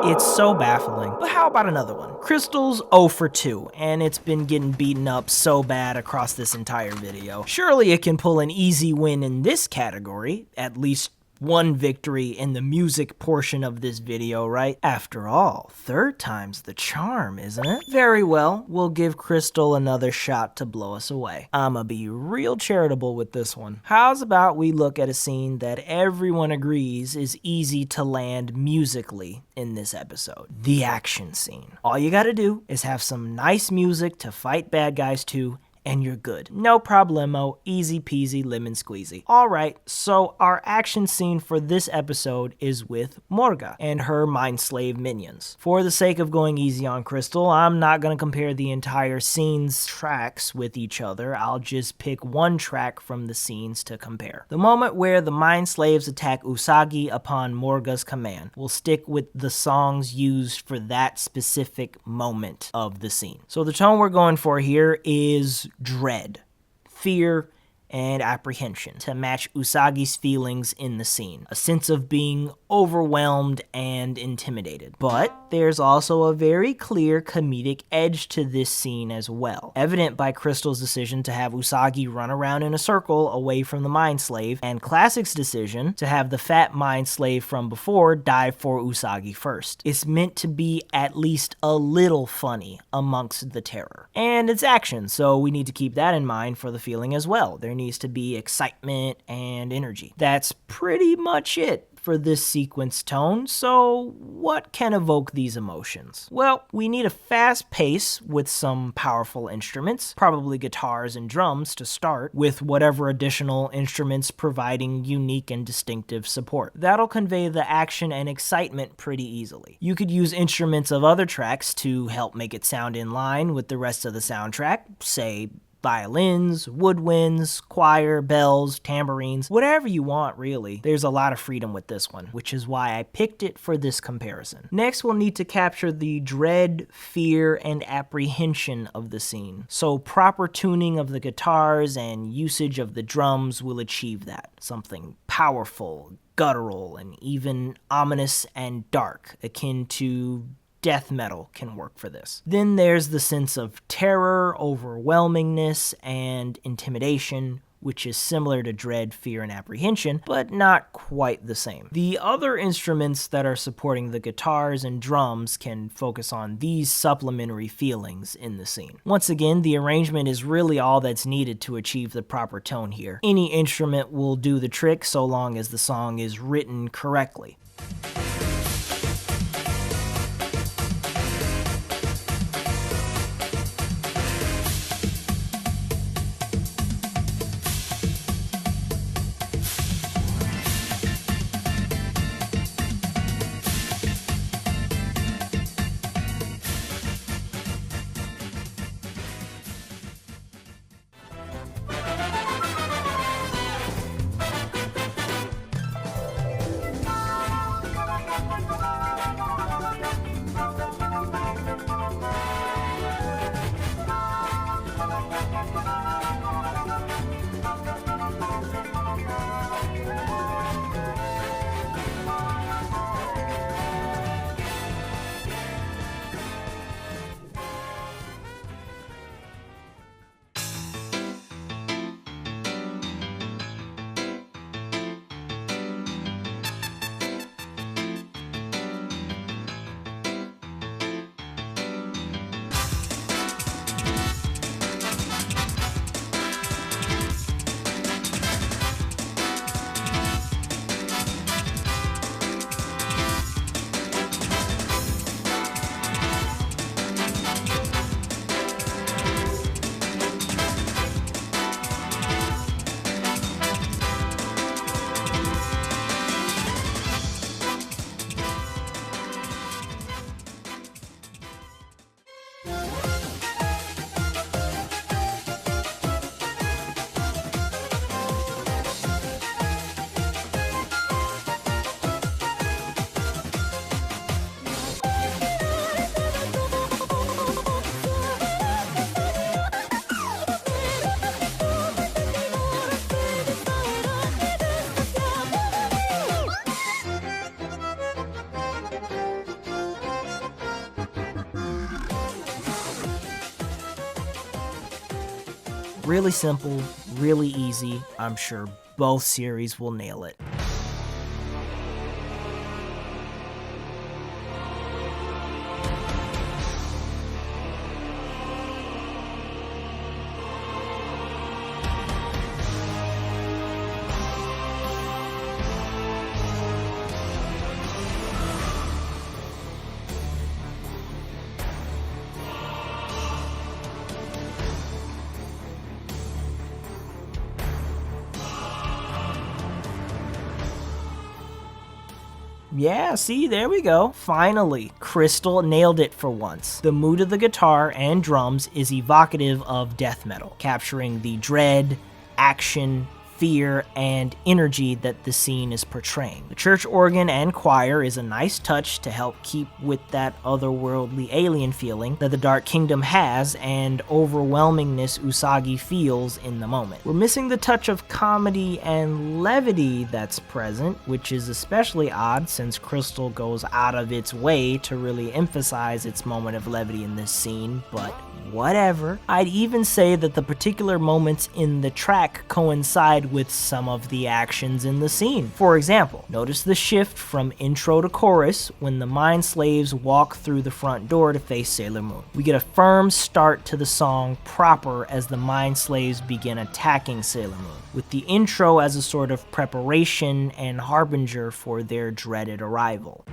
It's so baffling. But how about another one? Crystal's 0 for 2, and it's been getting beaten up so bad across this entire video. Surely it can pull an easy win in this category, at least one victory in the music portion of this video, right? After all, third time's the charm, isn't it? Very well, we'll give Crystal another shot to blow us away. I'ma be real charitable with this one. How's about we look at a scene that everyone agrees is easy to land musically in this episode? The action scene. All you gotta do is have some nice music to fight bad guys to, and you're good. No problemo, easy peasy lemon squeezy. Alright, so our action scene for this episode is with Morga and her mind slave minions. For the sake of going easy on Crystal, I'm not gonna compare the entire scene's tracks with each other, I'll just pick one track from the scenes to compare. The moment where the mind slaves attack Usagi upon Morga's command. We'll stick with the songs used for that specific moment of the scene. So the tone we're going for here is dread, fear, and apprehension to match Usagi's feelings in the scene. A sense of being overwhelmed and intimidated. But there's also a very clear comedic edge to this scene as well, evident by Crystal's decision to have Usagi run around in a circle away from the Mind Slave, and Classic's decision to have the fat Mind Slave from before dive for Usagi first. It's meant to be at least a little funny amongst the terror. And it's action, so we need to keep that in mind for the feeling as well. There needs to be excitement and energy. That's pretty much it for this sequence tone, so what can evoke these emotions? Well, we need a fast pace with some powerful instruments, probably guitars and drums to start, with whatever additional instruments providing unique and distinctive support. That'll convey the action and excitement pretty easily. You could use instruments of other tracks to help make it sound in line with the rest of the soundtrack, say violins, woodwinds, choir, bells, tambourines, whatever you want really. There's a lot of freedom with this one, which is why I picked it for this comparison. Next, we'll need to capture the dread, fear, and apprehension of the scene. So proper tuning of the guitars and usage of the drums will achieve that. Something powerful, guttural, and even ominous and dark, akin to death metal can work for this. Then there's the sense of terror, overwhelmingness, and intimidation, which is similar to dread, fear, and apprehension, but not quite the same. The other instruments that are supporting the guitars and drums can focus on these supplementary feelings in the scene. Once again, the arrangement is really all that's needed to achieve the proper tone here. Any instrument will do the trick so long as the song is written correctly. Really simple, really easy. I'm sure both series will nail it. Yeah, see, there we go. Finally, Crystal nailed it for once. The mood of the guitar and drums is evocative of death metal, capturing the dread, action, fear, and energy that the scene is portraying. The church organ and choir is a nice touch to help keep with that otherworldly alien feeling that the Dark Kingdom has and overwhelmingness Usagi feels in the moment. We're missing the touch of comedy and levity that's present, which is especially odd since Crystal goes out of its way to really emphasize its moment of levity in this scene, but whatever. I'd even say that the particular moments in the track coincide with some of the actions in the scene. For example, notice the shift from intro to chorus when the Mind Slaves walk through the front door to face Sailor Moon. We get a firm start to the song proper as the Mind Slaves begin attacking Sailor Moon, with the intro as a sort of preparation and harbinger for their dreaded arrival.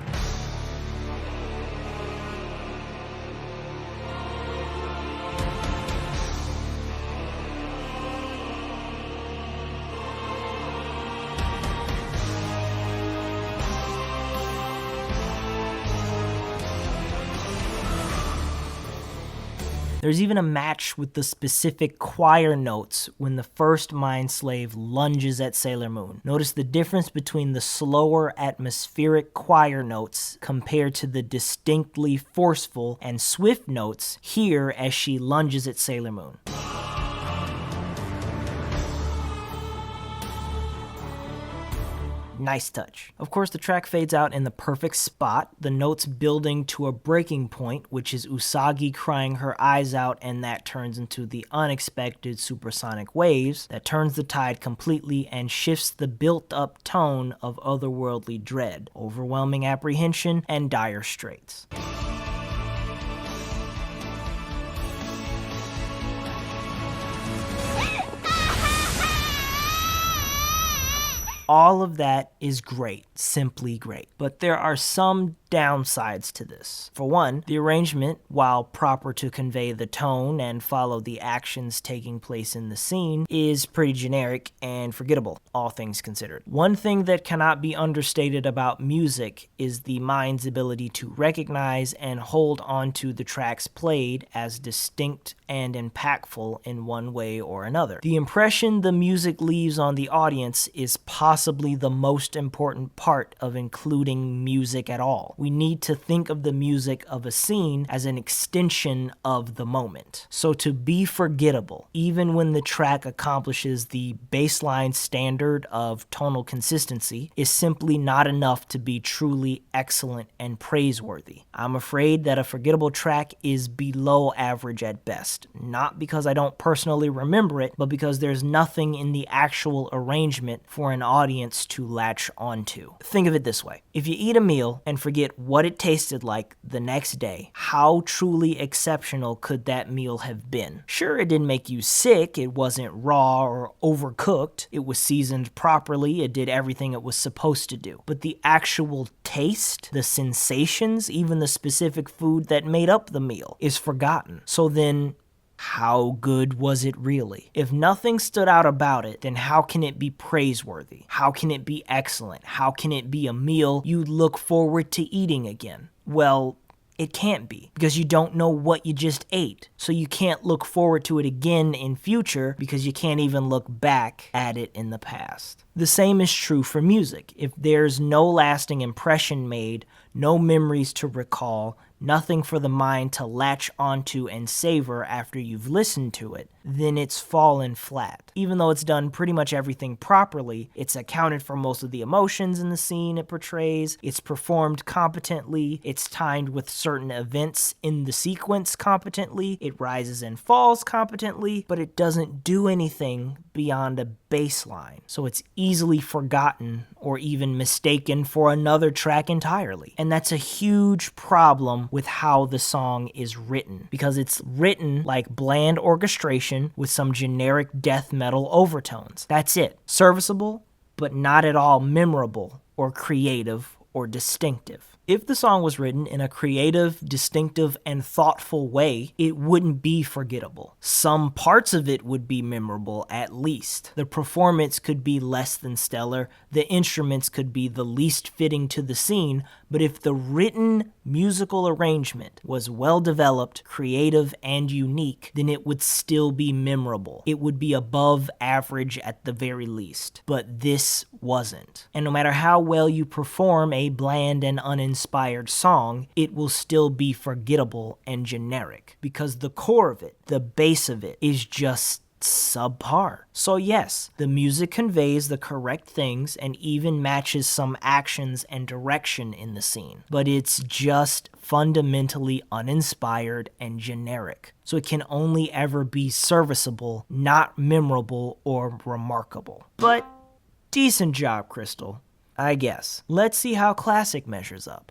There's even a match with the specific choir notes when the first Mind Slave lunges at Sailor Moon. Notice the difference between the slower atmospheric choir notes compared to the distinctly forceful and swift notes here as she lunges at Sailor Moon. Nice touch. Of course, the track fades out in the perfect spot, the notes building to a breaking point, which is Usagi crying her eyes out, and that turns into the unexpected supersonic waves that turns the tide completely and shifts the built-up tone of otherworldly dread, overwhelming apprehension, and dire straits. All of that is great, simply great. But there are some downsides to this. For one, the arrangement, while proper to convey the tone and follow the actions taking place in the scene, is pretty generic and forgettable, all things considered. One thing that cannot be understated about music is the mind's ability to recognize and hold onto the tracks played as distinct and impactful in one way or another. The impression the music leaves on the audience is possible possibly the most important part of including music at all. We need to think of the music of a scene as an extension of the moment. So to be forgettable, even when the track accomplishes the baseline standard of tonal consistency, is simply not enough to be truly excellent and praiseworthy. I'm afraid that a forgettable track is below average at best, not because I don't personally remember it, but because there's nothing in the actual arrangement for an audience to latch onto. Think of it this way. If you eat a meal and forget what it tasted like the next day, how truly exceptional could that meal have been? Sure, it didn't make you sick, it wasn't raw or overcooked, it was seasoned properly, it did everything it was supposed to do. But the actual taste, the sensations, even the specific food that made up the meal is forgotten. So then, how good was it really? If nothing stood out about it, then how can it be praiseworthy? How can it be excellent? How can it be a meal you'd look forward to eating again? Well, it can't be, because you don't know what you just ate. So you can't look forward to it again in future because you can't even look back at it in the past. The same is true for music. If there's no lasting impression made, no memories to recall, nothing for the mind to latch onto and savor after you've listened to it, then it's fallen flat. Even though it's done pretty much everything properly, it's accounted for most of the emotions in the scene it portrays, it's performed competently, it's timed with certain events in the sequence competently, it rises and falls competently, but it doesn't do anything beyond a baseline. So it's easily forgotten or even mistaken for another track entirely. And that's a huge problem with how the song is written, because it's written like bland orchestration with some generic death metal overtones. That's it. Serviceable, but not at all memorable or creative or distinctive. If the song was written in a creative, distinctive, and thoughtful way, it wouldn't be forgettable. Some parts of it would be memorable, at least. The performance could be less than stellar, the instruments could be the least fitting to the scene, but if the written musical arrangement was well developed, creative, and unique, then it would still be memorable. It would be above average at the very least. But this wasn't. And no matter how well you perform a bland and uninspired song, it will still be forgettable and generic, because the core of it, the base of it, is just subpar. So yes, the music conveys the correct things and even matches some actions and direction in the scene, but it's just fundamentally uninspired and generic. So it can only ever be serviceable, not memorable or remarkable. But decent job, Crystal, I guess. Let's see how classic measures up.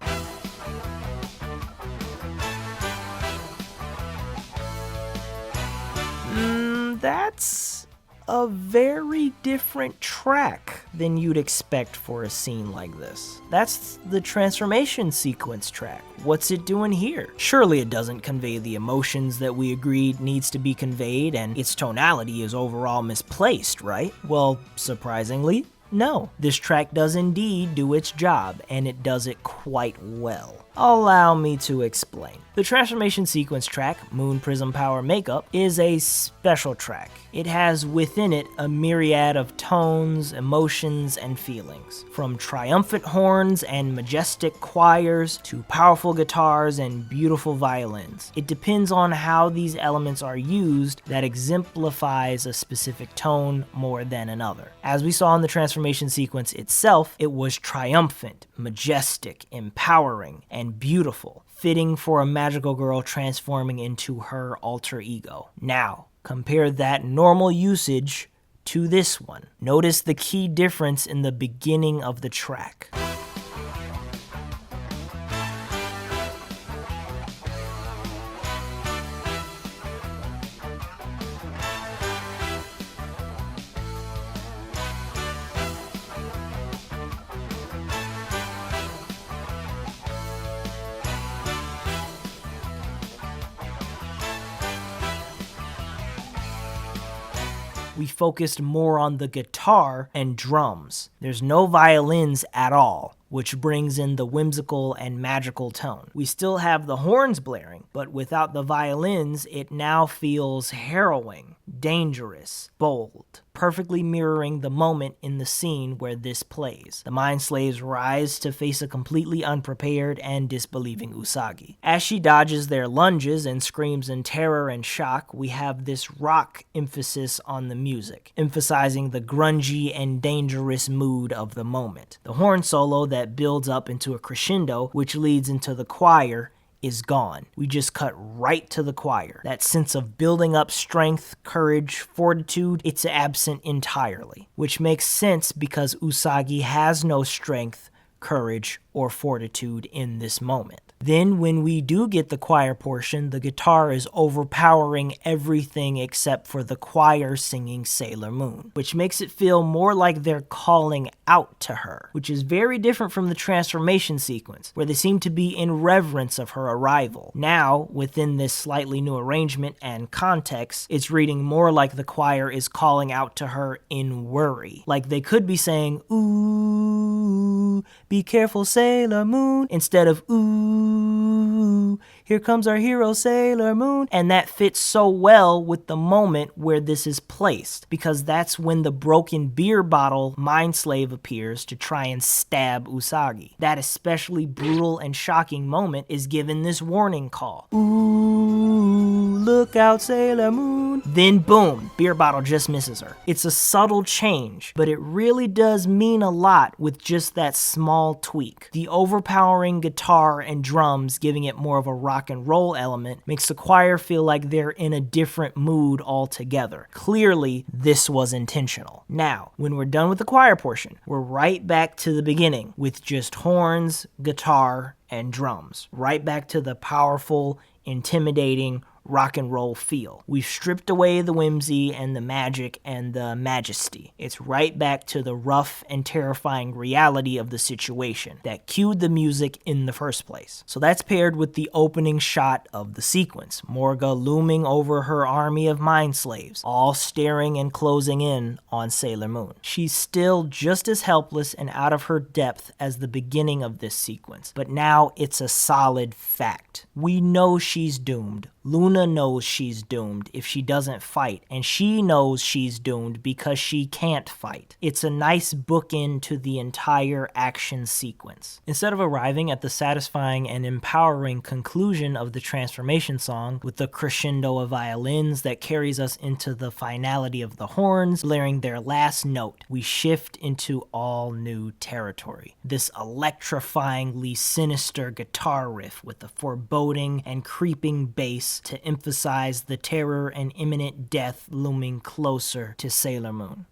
That's a very different track than you'd expect for a scene like this. That's the transformation sequence track. What's it doing here? Surely it doesn't convey the emotions that we agreed needs to be conveyed, and its tonality is overall misplaced, right? Well, surprisingly, no. This track does indeed do its job, and it does it quite well. Allow me to explain. The transformation sequence track, Moon Prism Power Makeup, is a special track. It has within it a myriad of tones, emotions, and feelings. From triumphant horns and majestic choirs to powerful guitars and beautiful violins. It depends on how these elements are used that exemplifies a specific tone more than another. As we saw in the transformation sequence itself, it was triumphant, majestic, empowering, and beautiful, fitting for a magical girl transforming into her alter ego. Now, compare that normal usage to this one. Notice the key difference in the beginning of the track. We focused more on the guitar and drums. There's no violins at all. which brings in the whimsical and magical tone. We still have the horns blaring, but without the violins, it now feels harrowing, dangerous, bold, perfectly mirroring the moment in the scene where this plays. The mind slaves rise to face a completely unprepared and disbelieving Usagi. As she dodges their lunges and screams in terror and shock, we have this rock emphasis on the music, emphasizing the grungy and dangerous mood of the moment. The horn solo that builds up into a crescendo, which leads into the choir, is gone. We just cut right to the choir. That sense of building up strength, courage, fortitude, it's absent entirely, which makes sense because Usagi has no strength, courage, or fortitude in this moment. Then when we do get the choir portion, the guitar is overpowering everything except for the choir singing Sailor Moon, which makes it feel more like they're calling out to her, which is very different from the transformation sequence, where they seem to be in reverence of her arrival. Now, within this slightly new arrangement and context, it's reading more like the choir is calling out to her in worry. Like they could be saying, "Ooh, be careful, Sailor Moon," instead of "Ooh, here comes our hero Sailor Moon." And that fits so well with the moment where this is placed, because that's when the broken beer bottle mind slave appears to try and stab Usagi. That especially brutal and shocking moment is given this warning call. "Ooh, look out, Sailor Moon." Then boom, beer bottle just misses her. It's a subtle change, but it really does mean a lot with just that small tweak. The overpowering guitar and drums giving it more of a rock and roll element makes the choir feel like they're in a different mood altogether. Clearly, this was intentional. Now, when we're done with the choir portion, we're right back to the beginning with just horns, guitar, and drums. Right back to the powerful, intimidating, rock and roll feel. We've stripped away the whimsy and the magic and the majesty. It's right back to the rough and terrifying reality of the situation that cued the music in the first place. So that's paired with the opening shot of the sequence, Morga looming over her army of mind slaves, all staring and closing in on Sailor Moon. She's still just as helpless and out of her depth as the beginning of this sequence, but now it's a solid fact. We know she's doomed. Luna knows she's doomed if she doesn't fight, and she knows she's doomed because she can't fight. It's a nice bookend to the entire action sequence. Instead of arriving at the satisfying and empowering conclusion of the transformation song with the crescendo of violins that carries us into the finality of the horns blaring their last note, we shift into all new territory. This electrifyingly sinister guitar riff with a foreboding and creeping bass to emphasize the terror and imminent death looming closer to Sailor Moon.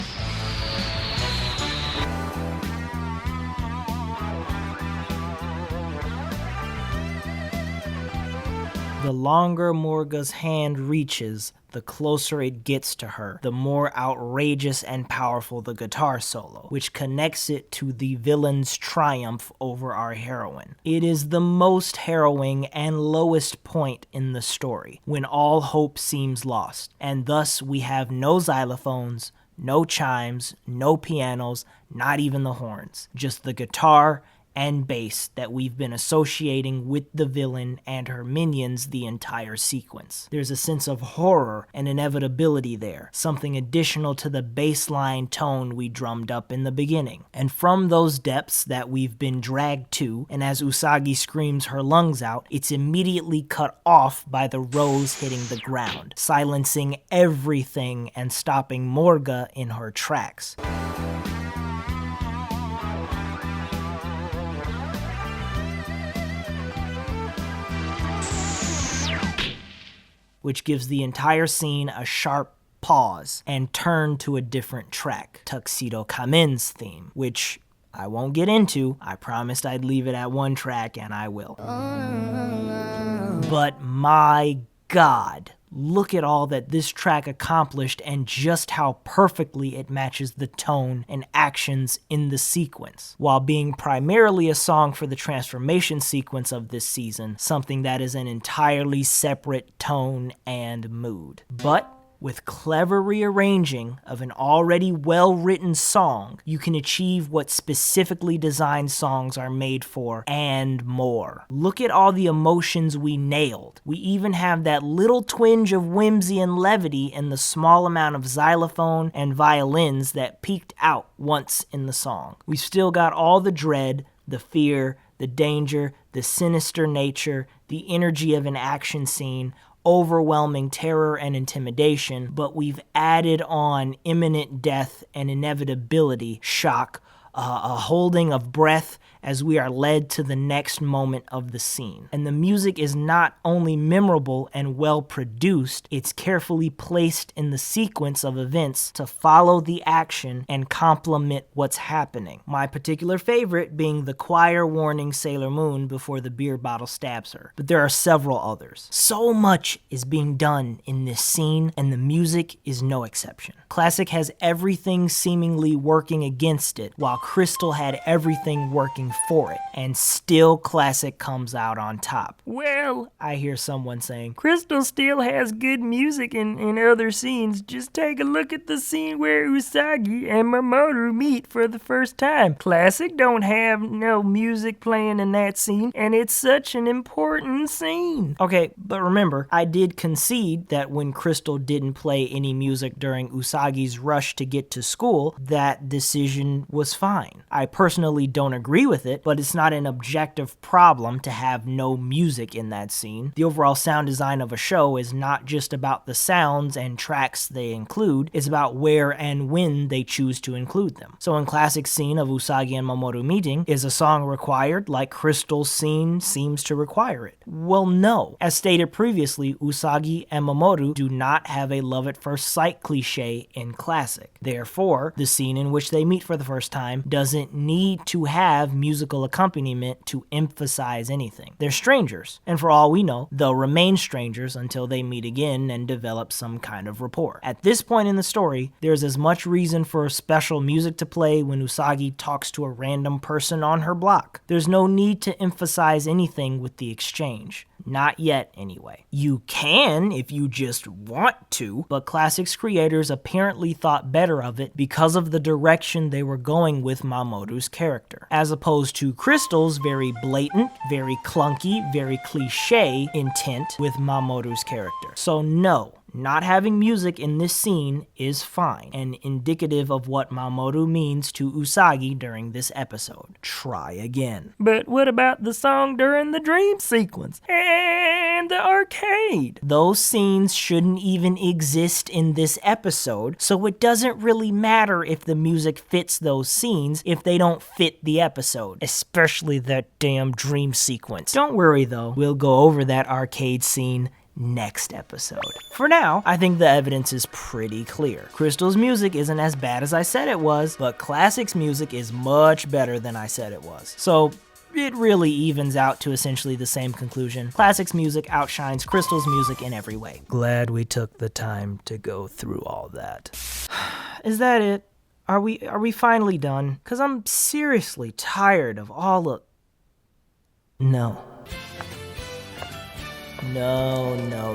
The longer Morga's hand reaches, the closer it gets to her, the more outrageous and powerful the guitar solo, which connects it to the villain's triumph over our heroine. It is the most harrowing and lowest point in the story, when all hope seems lost, and thus we have no xylophones, no chimes, no pianos, not even the horns, just the guitar and bass that we've been associating with the villain and her minions the entire sequence. There's a sense of horror and inevitability there, something additional to the baseline tone we drummed up in the beginning. And from those depths that we've been dragged to, and as Usagi screams her lungs out, it's immediately cut off by the rose hitting the ground, silencing everything and stopping Morga in her tracks. Which gives the entire scene a sharp pause and turn to a different track, Tuxedo Kamen's theme, which I won't get into. I promised I'd leave it at one track, and I will. But my God, look at all that this track accomplished and just how perfectly it matches the tone and actions in the sequence. While being primarily a song for the transformation sequence of this season, something that is an entirely separate tone and mood. But With clever rearranging of an already well-written song, you can achieve what specifically designed songs are made for and more. Look at all the emotions we nailed. We even have that little twinge of whimsy and levity in the small amount of xylophone and violins that peeked out once in the song. We've still got all the dread, the fear, the danger, the sinister nature, the energy of an action scene, overwhelming terror and intimidation, but we've added on imminent death and inevitability, shock, a holding of breath as we are led to the next moment of the scene. And the music is not only memorable and well produced, it's carefully placed in the sequence of events to follow the action and complement what's happening. My particular favorite being the choir warning Sailor Moon before the beer bottle stabs her. But there are several others. So much is being done in this scene, and the music is no exception. Classic has everything seemingly working against it, while Crystal had everything working for it, and still Classic comes out on top. Well, I hear someone saying, Crystal still has good music in other scenes. Just take a look at the scene where Usagi and Mamoru meet for the first time. Classic don't have no music playing in that scene, and it's such an important scene. Okay, but remember, I did concede that when Crystal didn't play any music during Usagi's rush to get to school, that decision was fine. I personally don't agree with it, but it's not an objective problem to have no music in that scene. The overall sound design of a show is not just about the sounds and tracks they include, it's about where and when they choose to include them. So in Classic's scene of Usagi and Mamoru meeting, is a song required like Crystal's scene seems to require it? Well, no. As stated previously, Usagi and Mamoru do not have a love at first sight cliche in Classic. Therefore, the scene in which they meet for the first time doesn't need to have musical accompaniment to emphasize anything. They're strangers, and for all we know, they'll remain strangers until they meet again and develop some kind of rapport. At this point in the story, there's as much reason for special music to play when Usagi talks to a random person on her block. There's no need to emphasize anything with the exchange. Not yet, anyway. You can if you just want to, but Classic's creators apparently thought better of it because of the direction they were going with Mamoru's character, as opposed to Crystal's very blatant, very clunky, very cliche intent with Mamoru's character. So no, not having music in this scene is fine, and indicative of what Mamoru means to Usagi during this episode. Try again. But what about the song during the dream sequence? And the arcade? Those scenes shouldn't even exist in this episode, so it doesn't really matter if the music fits those scenes if they don't fit the episode, especially that damn dream sequence. Don't worry though, we'll go over that arcade scene next episode. For now, I think the evidence is pretty clear. Crystal's music isn't as bad as I said it was, but Classic's music is much better than I said it was. So it really evens out to essentially the same conclusion. Classic's music outshines Crystal's music in every way. Glad we took the time to go through all that. Is that it? Are we finally done? 'Cause I'm seriously tired of all of... No. No.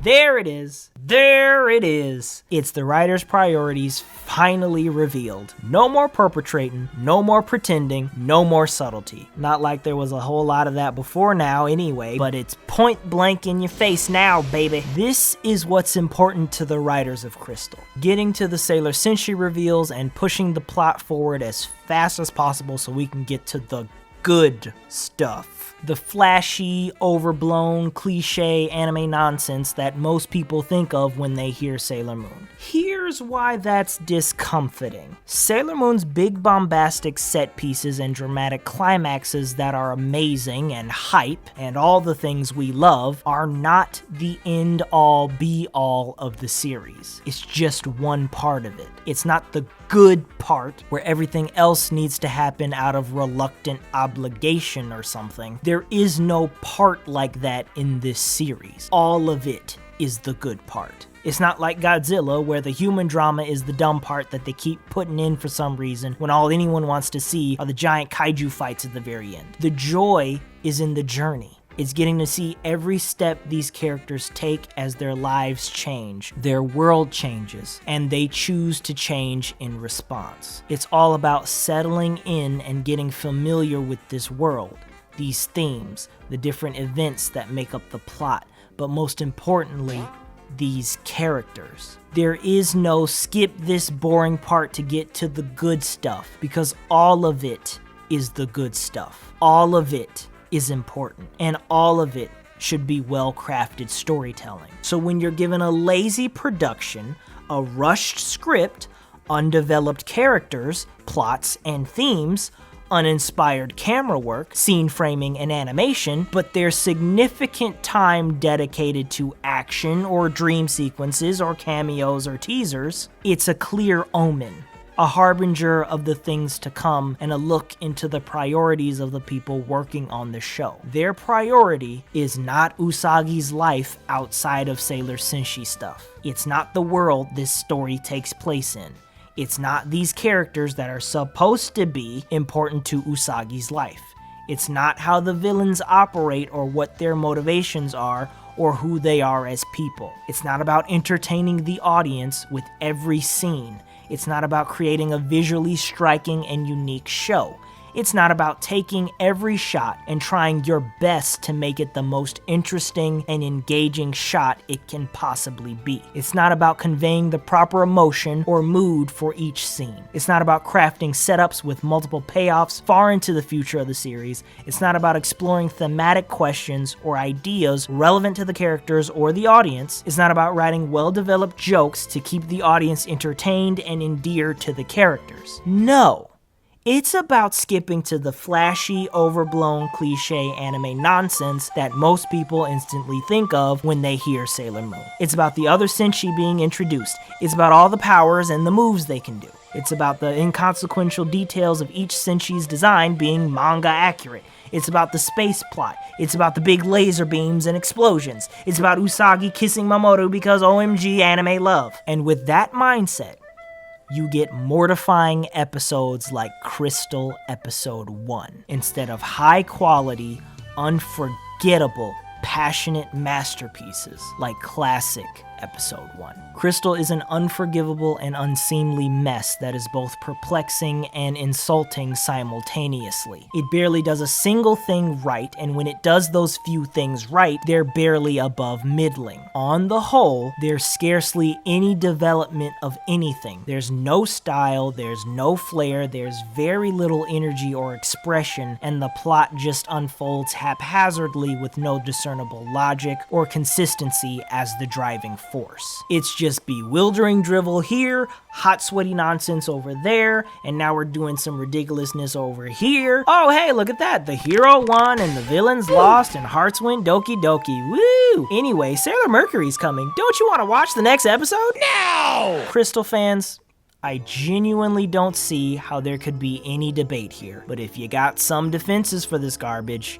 There it is. There it is. It's the writer's priorities finally revealed. No more perpetrating, no more pretending, no more subtlety. Not like there was a whole lot of that before now anyway, but it's point blank in your face now, baby. This is what's important to the writers of Crystal. Getting to the Sailor Senshi reveals and pushing the plot forward as fast as possible so we can get to the good stuff. The flashy, overblown, cliche anime nonsense that most people think of when they hear Sailor Moon. Here's why that's discomforting. Sailor Moon's big bombastic set pieces and dramatic climaxes that are amazing and hype and all the things we love are not the end-all be-all of the series. It's just one part of it. It's not the good part where everything else needs to happen out of reluctant obligation or something. There is no part like that in this series. All of it is the good part. It's not like Godzilla, where the human drama is the dumb part that they keep putting in for some reason when all anyone wants to see are the giant kaiju fights at the very end. The joy is in the journey. It's getting to see every step these characters take as their lives change, their world changes, and they choose to change in response. It's all about settling in and getting familiar with this world, these themes, the different events that make up the plot, but most importantly, these characters. There is no skip this boring part to get to the good stuff, because all of it is the good stuff. All of it is important, and all of it should be well-crafted storytelling. So when you're given a lazy production, a rushed script, undeveloped characters, plots, and themes, uninspired camera work, scene framing, and animation, but there's significant time dedicated to action or dream sequences or cameos or teasers, it's a clear omen, a harbinger of the things to come, and a look into the priorities of the people working on the show. Their priority is not Usagi's life outside of Sailor Senshi stuff. It's not the world this story takes place in. It's not these characters that are supposed to be important to Usagi's life. It's not how the villains operate or what their motivations are or who they are as people. It's not about entertaining the audience with every scene. It's not about creating a visually striking and unique show. It's not about taking every shot and trying your best to make it the most interesting and engaging shot it can possibly be. It's not about conveying the proper emotion or mood for each scene. It's not about crafting setups with multiple payoffs far into the future of the series. It's not about exploring thematic questions or ideas relevant to the characters or the audience. It's not about writing well-developed jokes to keep the audience entertained and endeared to the characters. No. It's about skipping to the flashy, overblown, cliche anime nonsense that most people instantly think of when they hear Sailor Moon. It's about the other Senshi being introduced. It's about all the powers and the moves they can do. It's about the inconsequential details of each Senshi's design being manga accurate. It's about the space plot. It's about the big laser beams and explosions. It's about Usagi kissing Mamoru because OMG anime love. And with that mindset, you get mortifying episodes like Crystal Episode 1, instead of high-quality, unforgettable, passionate masterpieces like classic Episode 1. Crystal is an unforgivable and unseemly mess that is both perplexing and insulting simultaneously. It barely does a single thing right, and when it does those few things right, they're barely above middling. On the whole, there's scarcely any development of anything. There's no style, there's no flair, there's very little energy or expression, and the plot just unfolds haphazardly with no discernible logic or consistency as the driving force. It's just bewildering drivel here, hot sweaty nonsense over there, and now we're doing some ridiculousness over here. Oh hey, look at that, the hero won and the villains lost and hearts went doki doki, woo! Anyway, Sailor Mercury's coming. Don't you want to watch the next episode? No! Crystal fans, I genuinely don't see how there could be any debate here, but if you got some defenses for this garbage,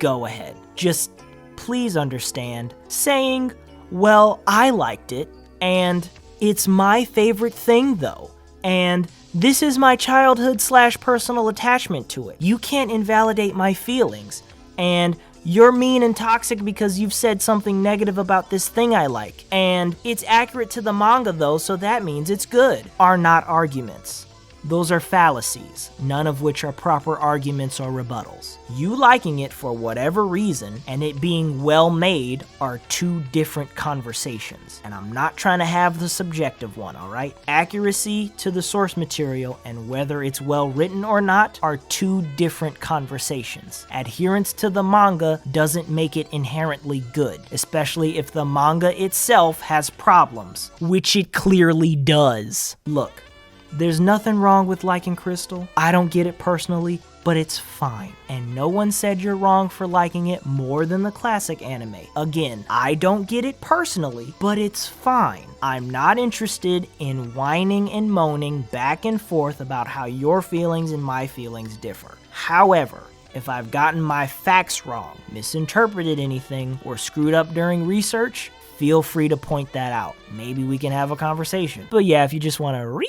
go ahead. Just please understand, saying, well, I liked it, and it's my favorite thing though, and this is my childhood/personal attachment to it. You can't invalidate my feelings, and you're mean and toxic because you've said something negative about this thing I like, and it's accurate to the manga though, so that means it's good, are not arguments. Those are fallacies, none of which are proper arguments or rebuttals. You liking it for whatever reason and it being well made are two different conversations. And I'm not trying to have the subjective one, alright? Accuracy to the source material and whether it's well written or not are two different conversations. Adherence to the manga doesn't make it inherently good, especially if the manga itself has problems, which it clearly does. Look, there's nothing wrong with liking Crystal. I don't get it personally, but it's fine. And no one said you're wrong for liking it more than the classic anime. Again, I don't get it personally, but it's fine. I'm not interested in whining and moaning back and forth about how your feelings and my feelings differ. However, if I've gotten my facts wrong, misinterpreted anything, or screwed up during research, feel free to point that out. Maybe we can have a conversation. But yeah, if you just want to read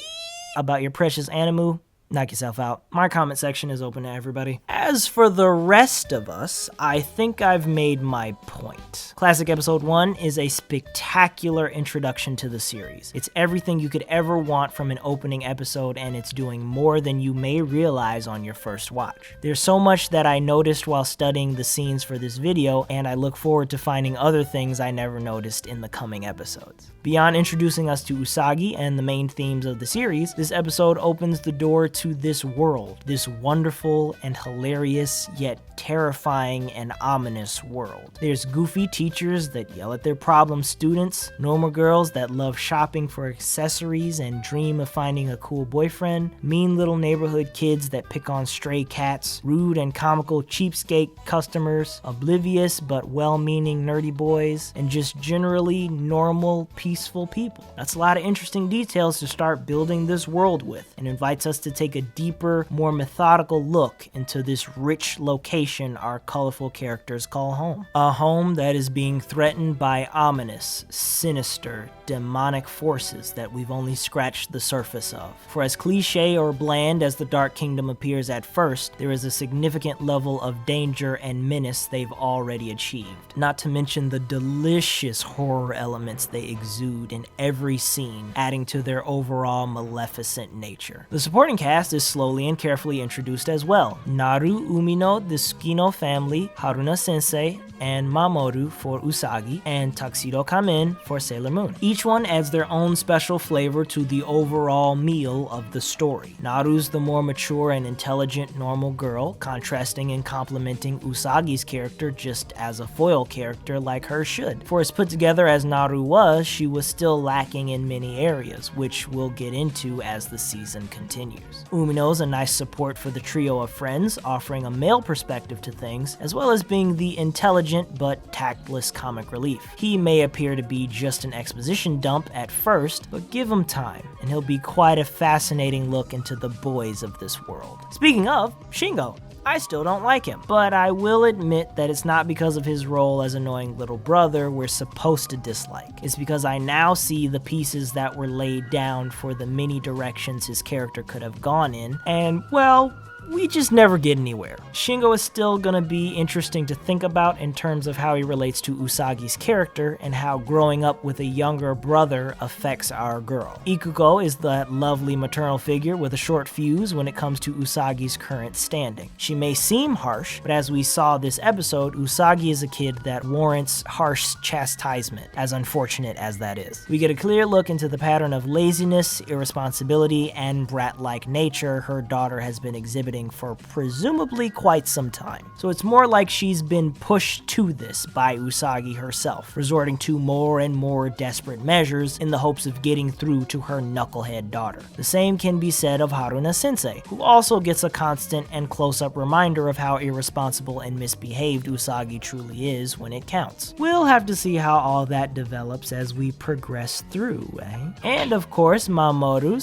about your precious Animu, knock yourself out. My comment section is open to everybody. As for the rest of us, I think I've made my point. Classic Episode 1 is a spectacular introduction to the series. It's everything you could ever want from an opening episode, and it's doing more than you may realize on your first watch. There's so much that I noticed while studying the scenes for this video, and I look forward to finding other things I never noticed in the coming episodes. Beyond introducing us to Usagi and the main themes of the series, this episode opens the door to this world, this wonderful and hilarious yet terrifying and ominous world. There's goofy teachers that yell at their problem students, normal girls that love shopping for accessories and dream of finding a cool boyfriend, mean little neighborhood kids that pick on stray cats, rude and comical cheapskate customers, oblivious but well-meaning nerdy boys, and just generally normal, peaceful people. That's a lot of interesting details to start building this world with, and invites us to take a deeper, more methodical look into this rich location our colorful characters call home. A home that is being threatened by ominous, sinister, demonic forces that we've only scratched the surface of. For as cliche or bland as the Dark Kingdom appears at first, there is a significant level of danger and menace they've already achieved. Not to mention the delicious horror elements they exude in every scene, adding to their overall maleficent nature. The supporting cast is slowly and carefully introduced as well. Naru Umino, the Tsukino family, Haruna Sensei, and Mamoru for Usagi, and Tuxedo Kamen for Sailor Moon. Each one adds their own special flavor to the overall meal of the story. Naru's the more mature and intelligent normal girl, contrasting and complementing Usagi's character just as a foil character like her should. For as put together as Naru was, she was still lacking in many areas, which we'll get into as the season continues. Umino's a nice support for the trio of friends, offering a male perspective to things, as well as being the intelligent but tactless comic relief. He may appear to be just an exposition dump at first, but give him time, and he'll be quite a fascinating look into the boys of this world. Speaking of, Shingo. I still don't like him, but I will admit that it's not because of his role as annoying little brother we're supposed to dislike. It's because I now see the pieces that were laid down for the many directions his character could have gone in, and, well, we just never get anywhere. Shingo is still gonna be interesting to think about in terms of how he relates to Usagi's character and how growing up with a younger brother affects our girl. Ikuko is that lovely maternal figure with a short fuse when it comes to Usagi's current standing. She may seem harsh, but as we saw this episode, Usagi is a kid that warrants harsh chastisement, as unfortunate as that is. We get a clear look into the pattern of laziness, irresponsibility, and brat-like nature her daughter has been exhibiting for presumably quite some time. So it's more like she's been pushed to this by Usagi herself, resorting to more and more desperate measures in the hopes of getting through to her knucklehead daughter. The same can be said of Haruna Sensei, who also gets a constant and close-up reminder of how irresponsible and misbehaved Usagi truly is when it counts. We'll have to see how all that develops as we progress through, eh? And of course, Mamoru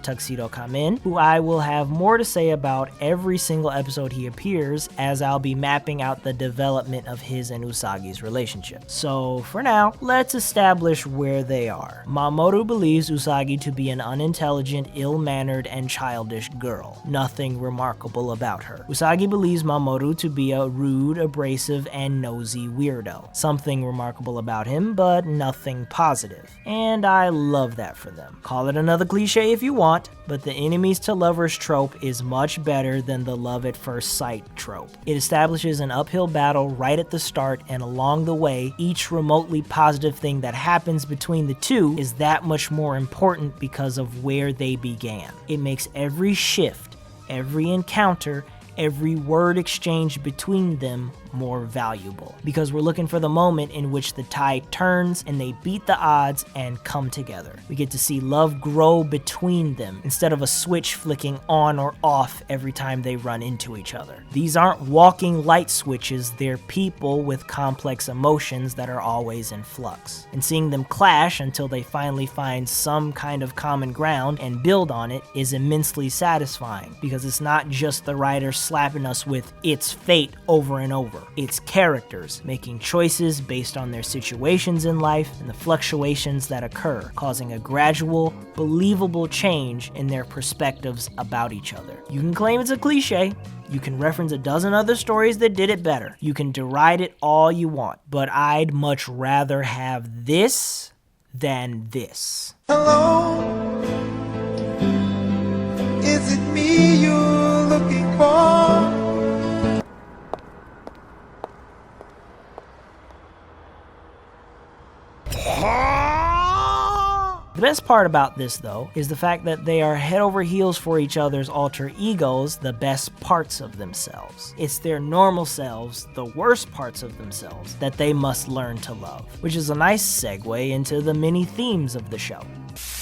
/ Tuxedo Kamen, who I will have more to say about every single episode he appears, as I'll be mapping out the development of his and Usagi's relationship. So for now, let's establish where they are. Mamoru believes Usagi to be an unintelligent, ill-mannered, and childish girl. Nothing remarkable about her. Usagi believes Mamoru to be a rude, abrasive, and nosy weirdo. Something remarkable about him, but nothing positive. And I love that for them. Call it another cliche if you want, but the enemies to lovers trope is much better than the love at first sight trope. It establishes an uphill battle right at the start, and along the way, each remotely positive thing that happens between the two is that much more important because of where they began. It makes every shift, every encounter, every word exchange between them more valuable, because we're looking for the moment in which the tide turns and they beat the odds and come together. We get to see love grow between them instead of a switch flicking on or off every time they run into each other. These aren't walking light switches, they're people with complex emotions that are always in flux. And seeing them clash until they finally find some kind of common ground and build on it is immensely satisfying, because it's not just the writer slapping us with "it's fate" over and over. over. It's characters making choices based on their situations in life and the fluctuations that occur, causing a gradual, believable change in their perspectives about each other. You can claim it's a cliche. You can reference a dozen other stories that did it better. You can deride it all you want, but I'd much rather have this than this.
Hello, is it me you're looking for?
The best part about this, though, is the fact that they are head over heels for each other's alter egos, the best parts of themselves. It's their normal selves, the worst parts of themselves, that they must learn to love, which is a nice segue into the many themes of the show.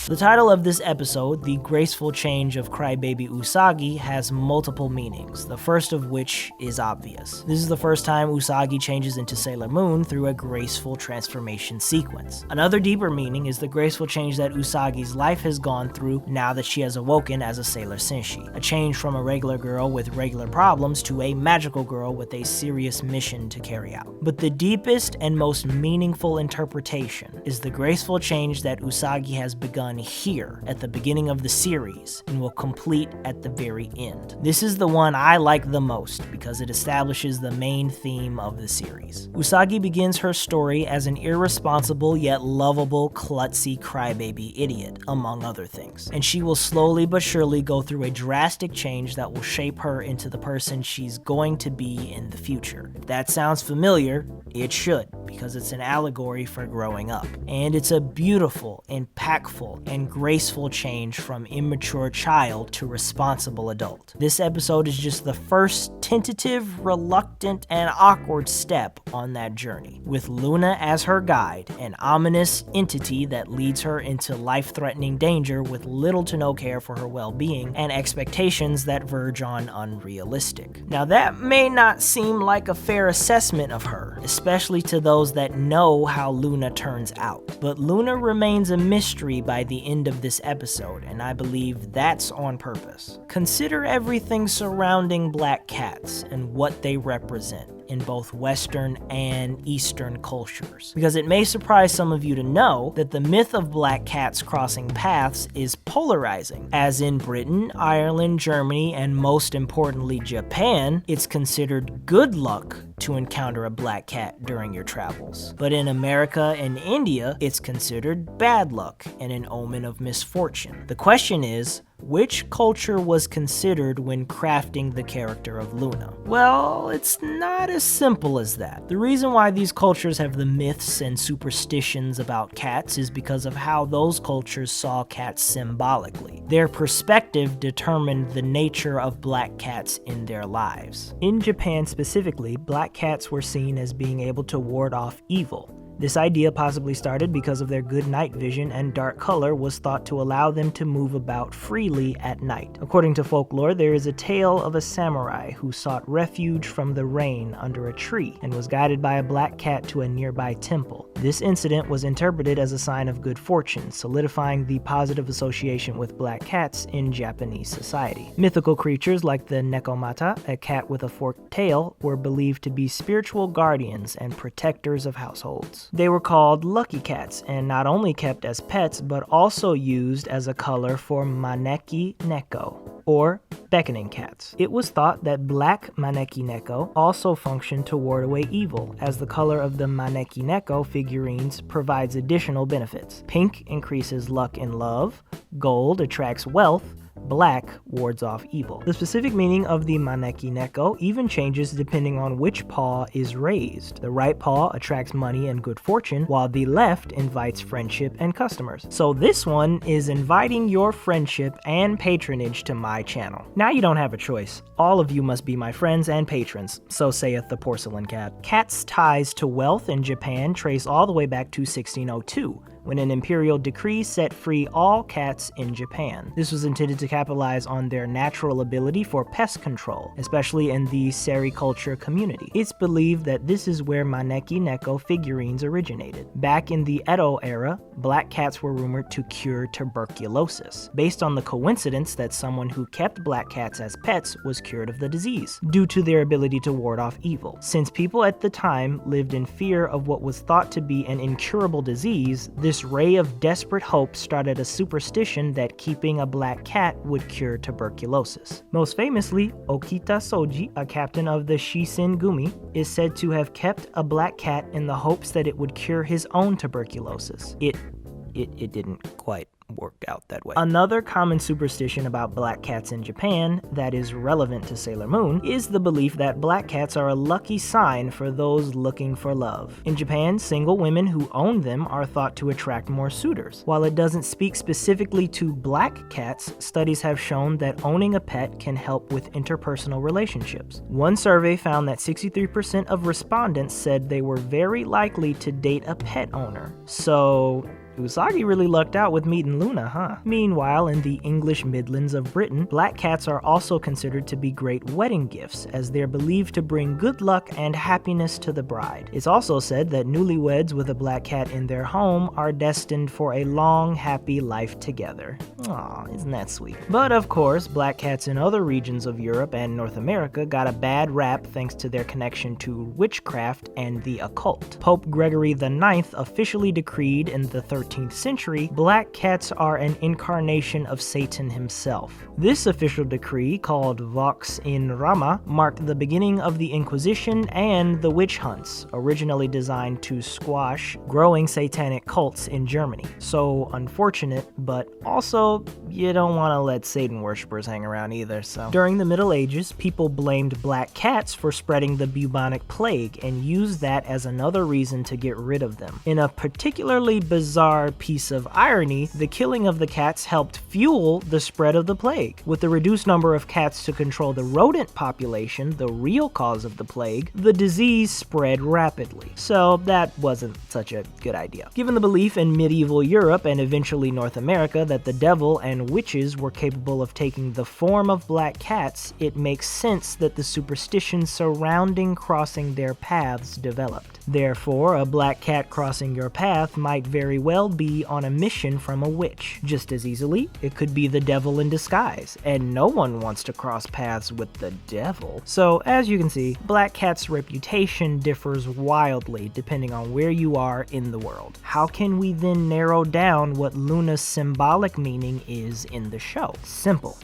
The title of this episode, The Graceful Change of Crybaby Usagi, has multiple meanings, the first of which is obvious. This is the first time Usagi changes into Sailor Moon through a graceful transformation sequence. Another deeper meaning is the graceful change that Usagi's life has gone through now that she has awoken as a Sailor Senshi. A change from a regular girl with regular problems to a magical girl with a serious mission to carry out. But the deepest and most meaningful interpretation is the graceful change that Usagi has begun here at the beginning of the series and will complete at the very end. This is the one I like the most because it establishes the main theme of the series. Usagi begins her story as an irresponsible yet lovable, klutzy crybaby idiot, among other things, and she will slowly but surely go through a drastic change that will shape her into the person she's going to be in the future. If that sounds familiar, it should, because it's an allegory for growing up. And it's a beautiful, impactful, and graceful change from immature child to responsible adult. This episode is just the first tentative, reluctant, and awkward step on that journey, with Luna as her guide, an ominous entity that leads her into life-threatening danger with little to no care for her well-being and expectations that verge on unrealistic. Now that may not seem like a fair assessment of her, especially to those that know how Luna turns out, but Luna remains a mystery by the end of this episode, and I believe that's on purpose. Consider everything surrounding black cats and what they represent in both Western and Eastern cultures, because it may surprise some of you to know that the myth of black cats crossing paths is polarizing, as in Britain, Ireland, Germany, and most importantly Japan, it's considered good luck to encounter a black cat during your travels. But in America and India, it's considered bad luck and an omen of misfortune. The question is, which culture was considered when crafting the character of Luna? Well, it's not as simple as that. The reason why these cultures have the myths and superstitions about cats is because of how those cultures saw cats symbolically. Their perspective determined the nature of black cats in their lives. In Japan specifically, black cats were seen as being able to ward off evil. This idea possibly started because of their good night vision, and dark color was thought to allow them to move about freely at night. According to folklore, there is a tale of a samurai who sought refuge from the rain under a tree and was guided by a black cat to a nearby temple. This incident was interpreted as a sign of good fortune, solidifying the positive association with black cats in Japanese society. Mythical creatures like the Nekomata, a cat with a forked tail, were believed to be spiritual guardians and protectors of households. They were called lucky cats and not only kept as pets but also used as a color for maneki neko, or beckoning cats. It was thought that black maneki neko also functioned to ward away evil, as the color of the maneki neko figurines provides additional benefits. Pink increases luck and love, gold attracts wealth, black wards off evil. The specific meaning of the maneki neko even changes depending on which paw is raised. The right paw attracts money and good fortune, while the left invites friendship and customers. So this one is inviting your friendship and patronage to my channel. Now you don't have a choice. All of you must be my friends and patrons, so saith the porcelain cat. Cats' ties to wealth in Japan trace all the way back to 1602. when an imperial decree set free all cats in Japan. This was intended to capitalize on their natural ability for pest control, especially in the sericulture community. It's believed that this is where Maneki Neko figurines originated. Back in the Edo era, black cats were rumored to cure tuberculosis, based on the coincidence that someone who kept black cats as pets was cured of the disease, due to their ability to ward off evil. Since people at the time lived in fear of what was thought to be an incurable disease, this ray of desperate hope started a superstition that keeping a black cat would cure tuberculosis. Most famously, Okita Soji, a captain of the Shisen Gumi, is said to have kept a black cat in the hopes that it would cure his own tuberculosis. It didn't quite work out that way. Another common superstition about black cats in Japan that is relevant to Sailor Moon is the belief that black cats are a lucky sign for those looking for love. In Japan, single women who own them are thought to attract more suitors. While it doesn't speak specifically to black cats, studies have shown that owning a pet can help with interpersonal relationships. One survey found that 63% of respondents said they were very likely to date a pet owner. So Usagi really lucked out with meeting Luna, huh? Meanwhile, in the English Midlands of Britain, black cats are also considered to be great wedding gifts, as they're believed to bring good luck and happiness to the bride. It's also said that newlyweds with a black cat in their home are destined for a long, happy life together. Aw, isn't that sweet? But of course, black cats in other regions of Europe and North America got a bad rap thanks to their connection to witchcraft and the occult. Pope Gregory IX officially decreed in the 13th century, black cats are an incarnation of Satan himself. This official decree, called Vox in Rama, marked the beginning of the Inquisition and the witch hunts, originally designed to squash growing satanic cults in Germany. So unfortunate, but also you don't want to let Satan worshippers hang around either, so. During the Middle Ages, people blamed black cats for spreading the bubonic plague and used that as another reason to get rid of them. In a particularly bizarre piece of irony, the killing of the cats helped fuel the spread of the plague. With the reduced number of cats to control the rodent population, the real cause of the plague, the disease spread rapidly. So that wasn't such a good idea. Given the belief in medieval Europe and eventually North America that the devil and witches were capable of taking the form of black cats, it makes sense that the superstitions surrounding crossing their paths developed. Therefore, a black cat crossing your path might very well be on a mission from a witch. Just as easily, it could be the devil in disguise, and no one wants to cross paths with the devil. So, as you can see, black cat's reputation differs wildly depending on where you are in the world. How can we then narrow down what Luna's symbolic meaning is in the show? Simple.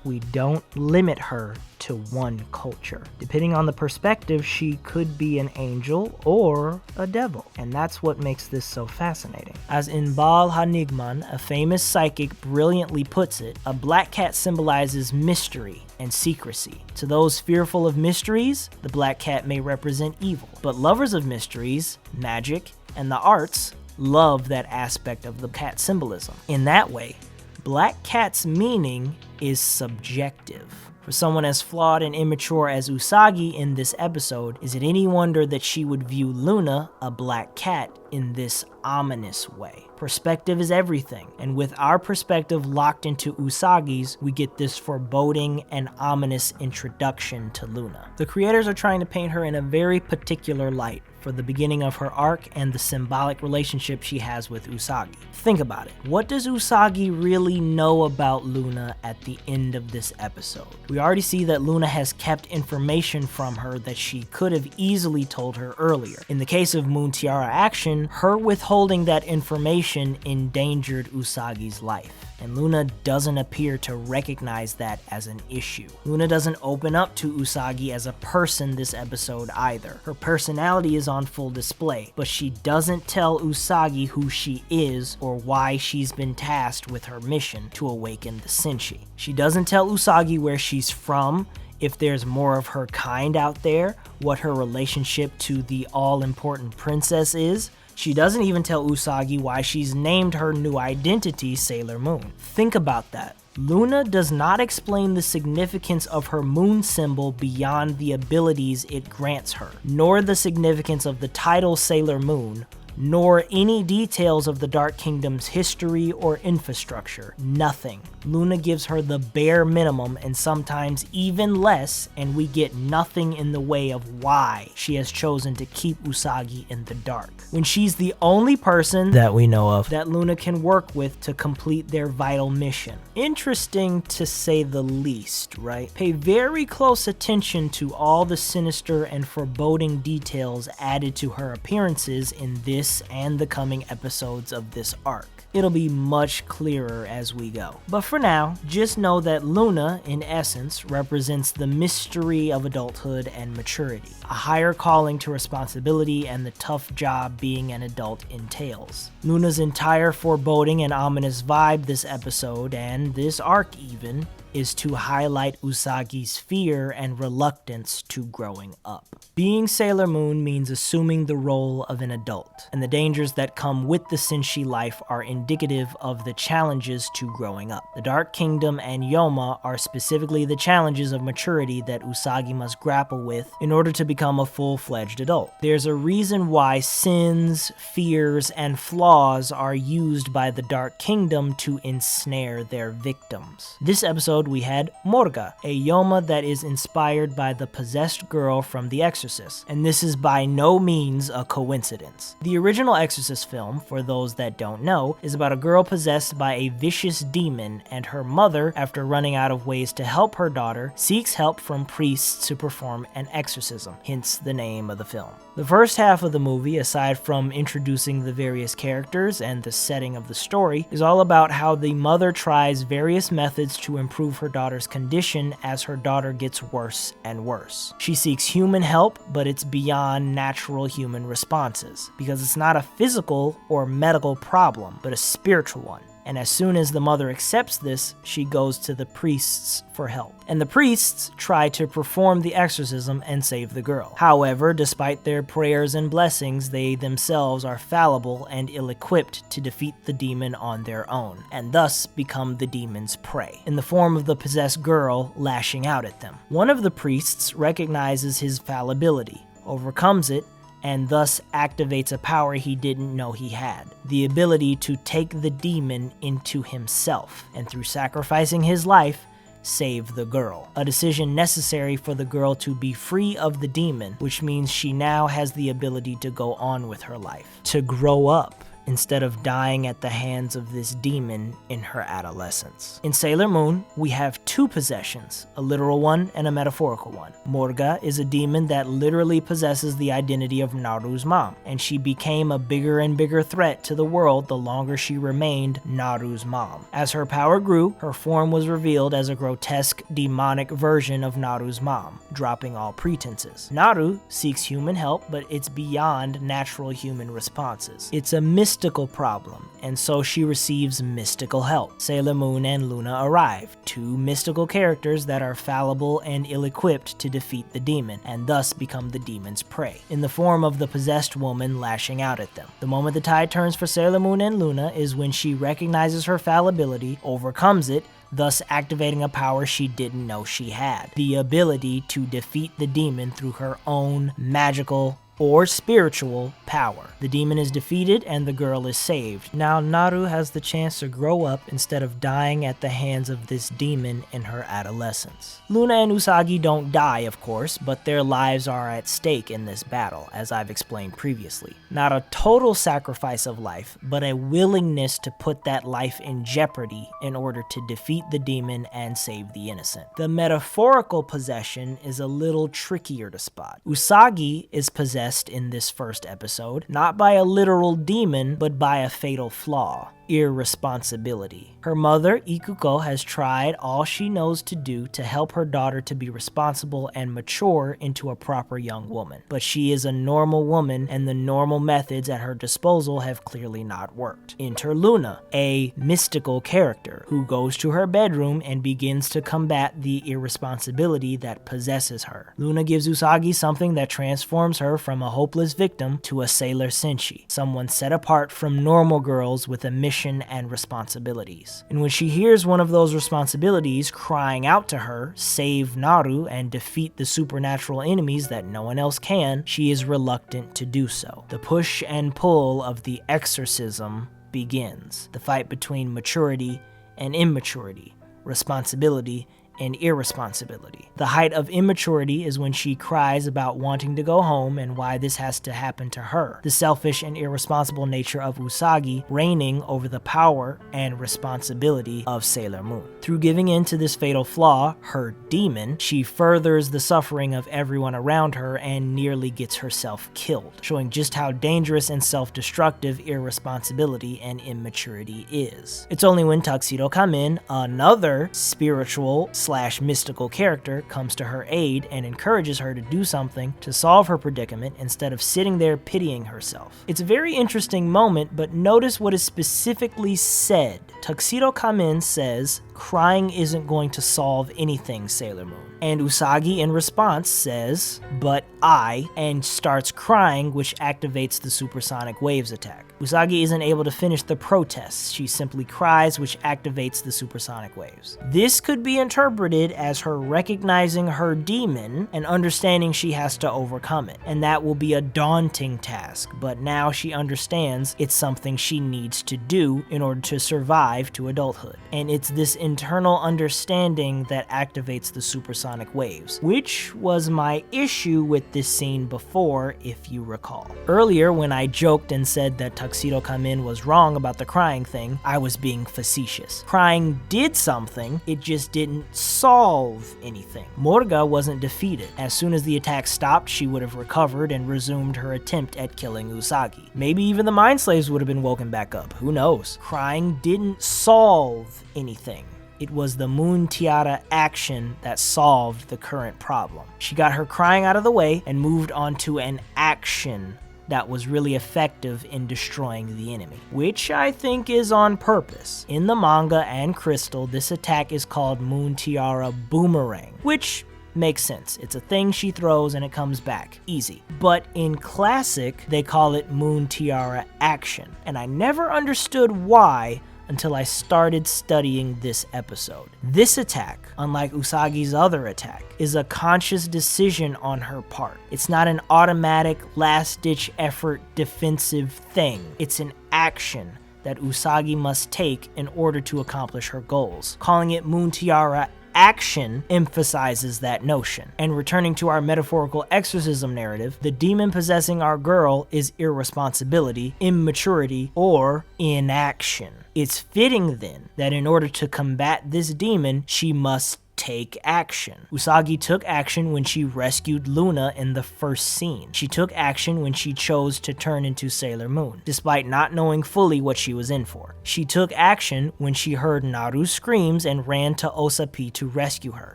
We don't limit her to one culture. Depending on the perspective, she could be an angel or a devil, and that's what makes this so fascinating. As Inbal Hanigman, a famous psychic, brilliantly puts it, a black cat symbolizes mystery and secrecy. To those fearful of mysteries, the black cat may represent evil, but lovers of mysteries, magic, and the arts love that aspect of the cat symbolism. In that way, black cat's meaning is subjective. For someone as flawed and immature as Usagi in this episode, is it any wonder that she would view Luna, a black cat, in this ominous way? Perspective is everything, and with our perspective locked into Usagi's, we get this foreboding and ominous introduction to Luna. The creators are trying to paint her in a very particular light for the beginning of her arc and the symbolic relationship she has with Usagi. Think about it. What does Usagi really know about Luna at the end of this episode? We already see that Luna has kept information from her that she could have easily told her earlier. In the case of Moon Tiara Action, her withholding that information endangered Usagi's life, and Luna doesn't appear to recognize that as an issue. Luna doesn't open up to Usagi as a person this episode either. Her personality is on full display, but she doesn't tell Usagi who she is or why she's been tasked with her mission to awaken the Senshi. She doesn't tell Usagi where she's from, if there's more of her kind out there, what her relationship to the all-important princess is. She doesn't even tell Usagi why she's named her new identity Sailor Moon. Think about that. Luna does not explain the significance of her moon symbol beyond the abilities it grants her, nor the significance of the title Sailor Moon, nor any details of the Dark Kingdom's history or infrastructure. Nothing. Luna gives her the bare minimum and sometimes even less, and we get nothing in the way of why she has chosen to keep Usagi in the dark, when she's the only person that we know of that Luna can work with to complete their vital mission. Interesting to say the least, right? Pay very close attention to all the sinister and foreboding details added to her appearances in this and the coming episodes of this arc. It'll be much clearer as we go. But for now, just know that Luna, in essence, represents the mystery of adulthood and maturity, a higher calling to responsibility and the tough job being an adult entails. Luna's entire foreboding and ominous vibe this episode, and this arc even, is to highlight Usagi's fear and reluctance to growing up. Being Sailor Moon means assuming the role of an adult, and the dangers that come with the Senshi life are indicative of the challenges to growing up. The Dark Kingdom and Yoma are specifically the challenges of maturity that Usagi must grapple with in order to become a full-fledged adult. There's a reason why sins, fears, and flaws are used by the Dark Kingdom to ensnare their victims. This episode we had Morga, a Yoma that is inspired by the possessed girl from The Exorcist, and this is by no means a coincidence. The original Exorcist film, for those that don't know, is about a girl possessed by a vicious demon, and her mother, after running out of ways to help her daughter, seeks help from priests to perform an exorcism, hence the name of the film. The first half of the movie, aside from introducing the various characters and the setting of the story, is all about how the mother tries various methods to improve her daughter's condition as her daughter gets worse and worse. She seeks human help, but it's beyond natural human responses, because it's not a physical or medical problem, but a spiritual one. And as soon as the mother accepts this, she goes to the priests for help. And the priests try to perform the exorcism and save the girl. However, despite their prayers and blessings, they themselves are fallible and ill-equipped to defeat the demon on their own, and thus become the demon's prey, in the form of the possessed girl lashing out at them. One of the priests recognizes his fallibility, overcomes it, and thus activates a power he didn't know he had, the ability to take the demon into himself, and through sacrificing his life, save the girl. A decision necessary for the girl to be free of the demon, which means she now has the ability to go on with her life, to grow up, instead of dying at the hands of this demon in her adolescence. In Sailor Moon, we have two possessions, a literal one and a metaphorical one. Morga is a demon that literally possesses the identity of Naru's mom, and she became a bigger and bigger threat to the world the longer she remained Naru's mom. As her power grew, her form was revealed as a grotesque, demonic version of Naru's mom, dropping all pretenses. Naru seeks human help, but it's beyond natural human responses. It's a mystical problem, and so she receives mystical help. Sailor Moon and Luna arrive, two mystical characters that are fallible and ill-equipped to defeat the demon, and thus become the demon's prey, in the form of the possessed woman lashing out at them. The moment the tide turns for Sailor Moon and Luna is when she recognizes her fallibility, overcomes it, thus activating a power she didn't know she had, the ability to defeat the demon through her own magical or spiritual power. The demon is defeated and the girl is saved. Now Naru has the chance to grow up instead of dying at the hands of this demon in her adolescence. Luna and Usagi don't die, of course, but their lives are at stake in this battle, as I've explained previously. Not a total sacrifice of life, but a willingness to put that life in jeopardy in order to defeat the demon and save the innocent. The metaphorical possession is a little trickier to spot. Usagi is possessed in this first episode, not by a literal demon, but by a fatal flaw: irresponsibility. Her mother, Ikuko, has tried all she knows to do to help her daughter to be responsible and mature into a proper young woman. But she is a normal woman, and the normal methods at her disposal have clearly not worked. Enter Luna, a mystical character who goes to her bedroom and begins to combat the irresponsibility that possesses her. Luna gives Usagi something that transforms her from a hopeless victim to a Sailor Senshi, someone set apart from normal girls with a mission action and responsibilities. And when she hears one of those responsibilities crying out to her, save Naru and defeat the supernatural enemies that no one else can, she is reluctant to do so. The push and pull of the exorcism begins. The fight between maturity and immaturity, responsibility and irresponsibility. The height of immaturity is when she cries about wanting to go home and why this has to happen to her. The selfish and irresponsible nature of Usagi reigning over the power and responsibility of Sailor Moon. Through giving in to this fatal flaw, her demon, she furthers the suffering of everyone around her and nearly gets herself killed, showing just how dangerous and self-destructive irresponsibility and immaturity is. It's only when Tuxedo Kamen, another spiritual / mystical character, comes to her aid and encourages her to do something to solve her predicament instead of sitting there pitying herself. It's a very interesting moment, but notice what is specifically said. Tuxedo Kamen says, "Crying isn't going to solve anything, Sailor Moon." And Usagi in response says, "But I," and starts crying, which activates the supersonic waves attack. Usagi isn't able to finish the protest. She simply cries, which activates the supersonic waves. This could be interpreted as her recognizing her demon and understanding she has to overcome it. And that will be a daunting task, but now she understands it's something she needs to do in order to survive to adulthood. And it's this internal understanding that activates the supersonic waves, which was my issue with this scene before, if you recall. Earlier, when I joked and said that Tuxedo Kamen was wrong about the crying thing, I was being facetious. Crying did something, it just didn't solve anything. Morga wasn't defeated. As soon as the attack stopped, she would have recovered and resumed her attempt at killing Usagi. Maybe even the Mind Slaves would have been woken back up, who knows? Crying didn't solve anything. It was the Moon Tiara action that solved the current problem. She got her crying out of the way and moved on to an action that was really effective in destroying the enemy, which I think is on purpose. In the manga and Crystal, this attack is called Moon Tiara Boomerang, which makes sense. It's a thing she throws and it comes back. Easy. But in Classic, they call it Moon Tiara Action, and I never understood why until I started studying this episode. This attack, unlike Usagi's other attack, is a conscious decision on her part. It's not an automatic, last-ditch effort defensive thing. It's an action that Usagi must take in order to accomplish her goals. Calling it Moon Tiara Action emphasizes that notion. And returning to our metaphorical exorcism narrative, the demon possessing our girl is irresponsibility, immaturity, or inaction. It's fitting then that in order to combat this demon, she must take action. Usagi took action when she rescued Luna in the first scene. She took action when she chose to turn into Sailor Moon, despite not knowing fully what she was in for. She took action when she heard Naru's screams and ran to Osapi to rescue her.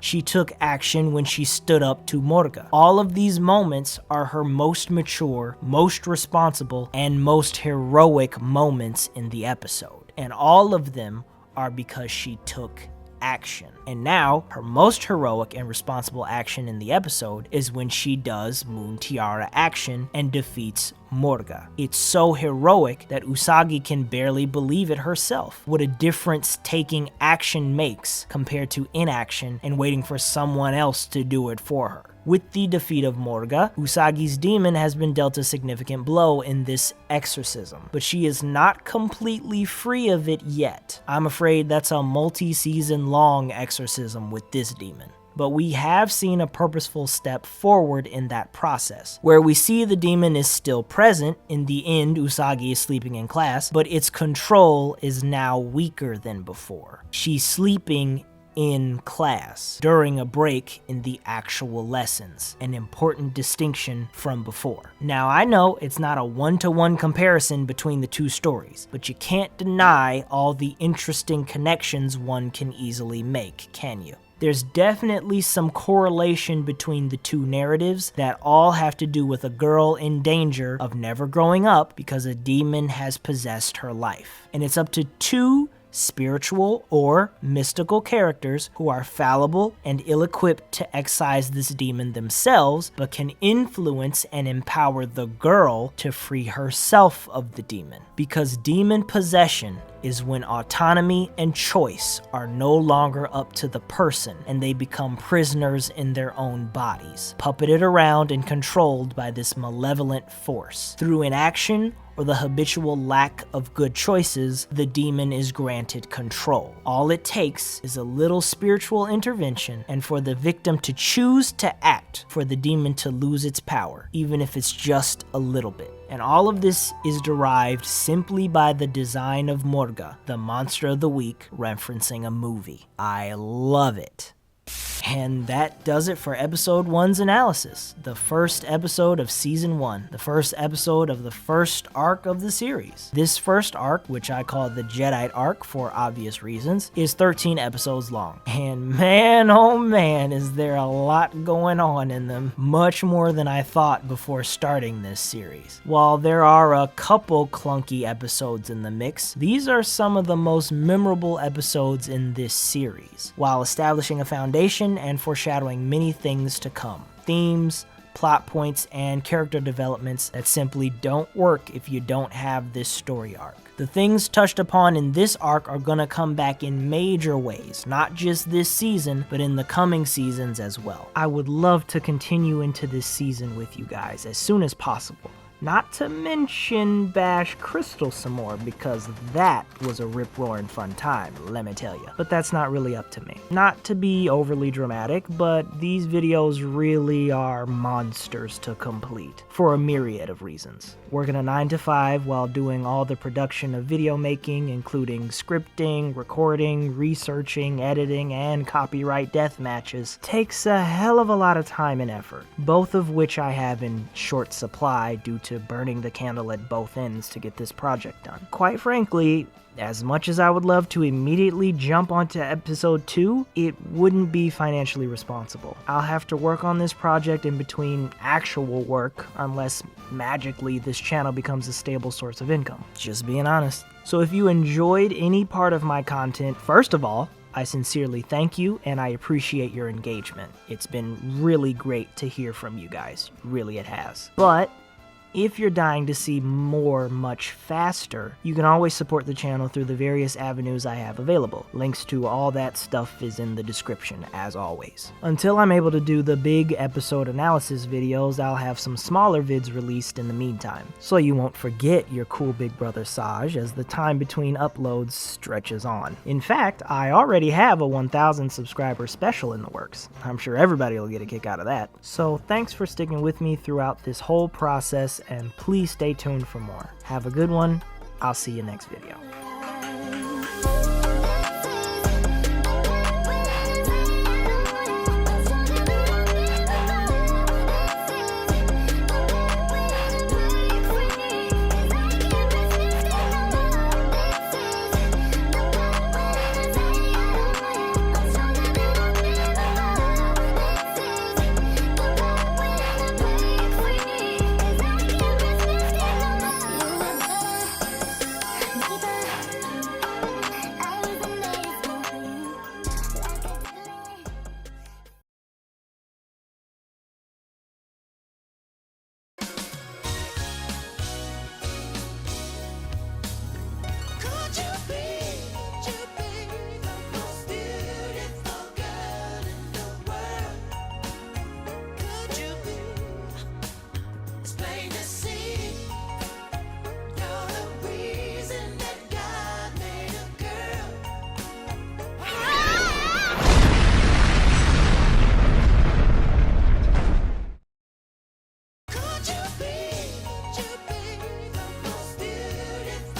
She took action when she stood up to Morga. All of these moments are her most mature, most responsible, and most heroic moments in the episode. And all of them are because she took action. And now, her most heroic and responsible action in the episode is when she does Moon Tiara Action and defeats Morga. It's so heroic that Usagi can barely believe it herself. What a difference taking action makes compared to inaction and waiting for someone else to do it for her. With the defeat of Morga, Usagi's demon has been dealt a significant blow in this exorcism, but she is not completely free of it yet. I'm afraid that's a multi-season long exorcism with this demon. But we have seen a purposeful step forward in that process, where we see the demon is still present. In the end, Usagi is sleeping in class, but its control is now weaker than before. She's sleeping in class during a break in the actual lessons, an important distinction from before. Now, I know it's not a one-to-one comparison between the two stories, but you can't deny all the interesting connections one can easily make, can you? There's definitely some correlation between the two narratives that all have to do with a girl in danger of never growing up because a demon has possessed her life. And it's up to two spiritual or mystical characters who are fallible and ill-equipped to excise this demon themselves, but can influence and empower the girl to free herself of the demon. Because demon possession is when autonomy and choice are no longer up to the person and they become prisoners in their own bodies, puppeted around and controlled by this malevolent force. Through inaction or the habitual lack of good choices, the demon is granted control. All it takes is a little spiritual intervention and for the victim to choose to act for the demon to lose its power, even if it's just a little bit. And all of this is derived simply by the design of Morga, the monster of the week, referencing a movie. I love it. And that does it for episode 1's analysis, the first episode of season 1, the first episode of the first arc of the series. This first arc, which I call the Jedi arc for obvious reasons, is 13 episodes long. And man, oh man, is there a lot going on in them, much more than I thought before starting this series. While there are a couple clunky episodes in the mix, these are some of the most memorable episodes in this series, while establishing a foundation and foreshadowing many things to come. Themes, plot points, and character developments that simply don't work if you don't have this story arc. The things touched upon in this arc are gonna come back in major ways, not just this season, but in the coming seasons as well. I would love to continue into this season with you guys as soon as possible. Not to mention bash Crystal some more, because that was a rip-roaring fun time, let me tell you. But that's not really up to me. Not to be overly dramatic, but these videos really are monsters to complete, for a myriad of reasons. Working a 9 to 5 while doing all the production of video making, including scripting, recording, researching, editing, and copyright death matches, takes a hell of a lot of time and effort, both of which I have in short supply due to burning the candle at both ends to get this project done. Quite frankly, as much as I would love to immediately jump onto episode 2, it wouldn't be financially responsible. I'll have to work on this project in between actual work, unless magically this channel becomes a stable source of income. Just being honest. So if you enjoyed any part of my content, first of all, I sincerely thank you and I appreciate your engagement. It's been really great to hear from you guys. Really it has. But if you're dying to see more much faster, you can always support the channel through the various avenues I have available. Links to all that stuff is in the description, as always. Until I'm able to do the big episode analysis videos, I'll have some smaller vids released in the meantime, so you won't forget your cool big brother Saj as the time between uploads stretches on. In fact, I already have a 1,000 subscriber special in the works. I'm sure everybody will get a kick out of that. So thanks for sticking with me throughout this whole process, and please stay tuned for more. Have a good one. I'll see you next video.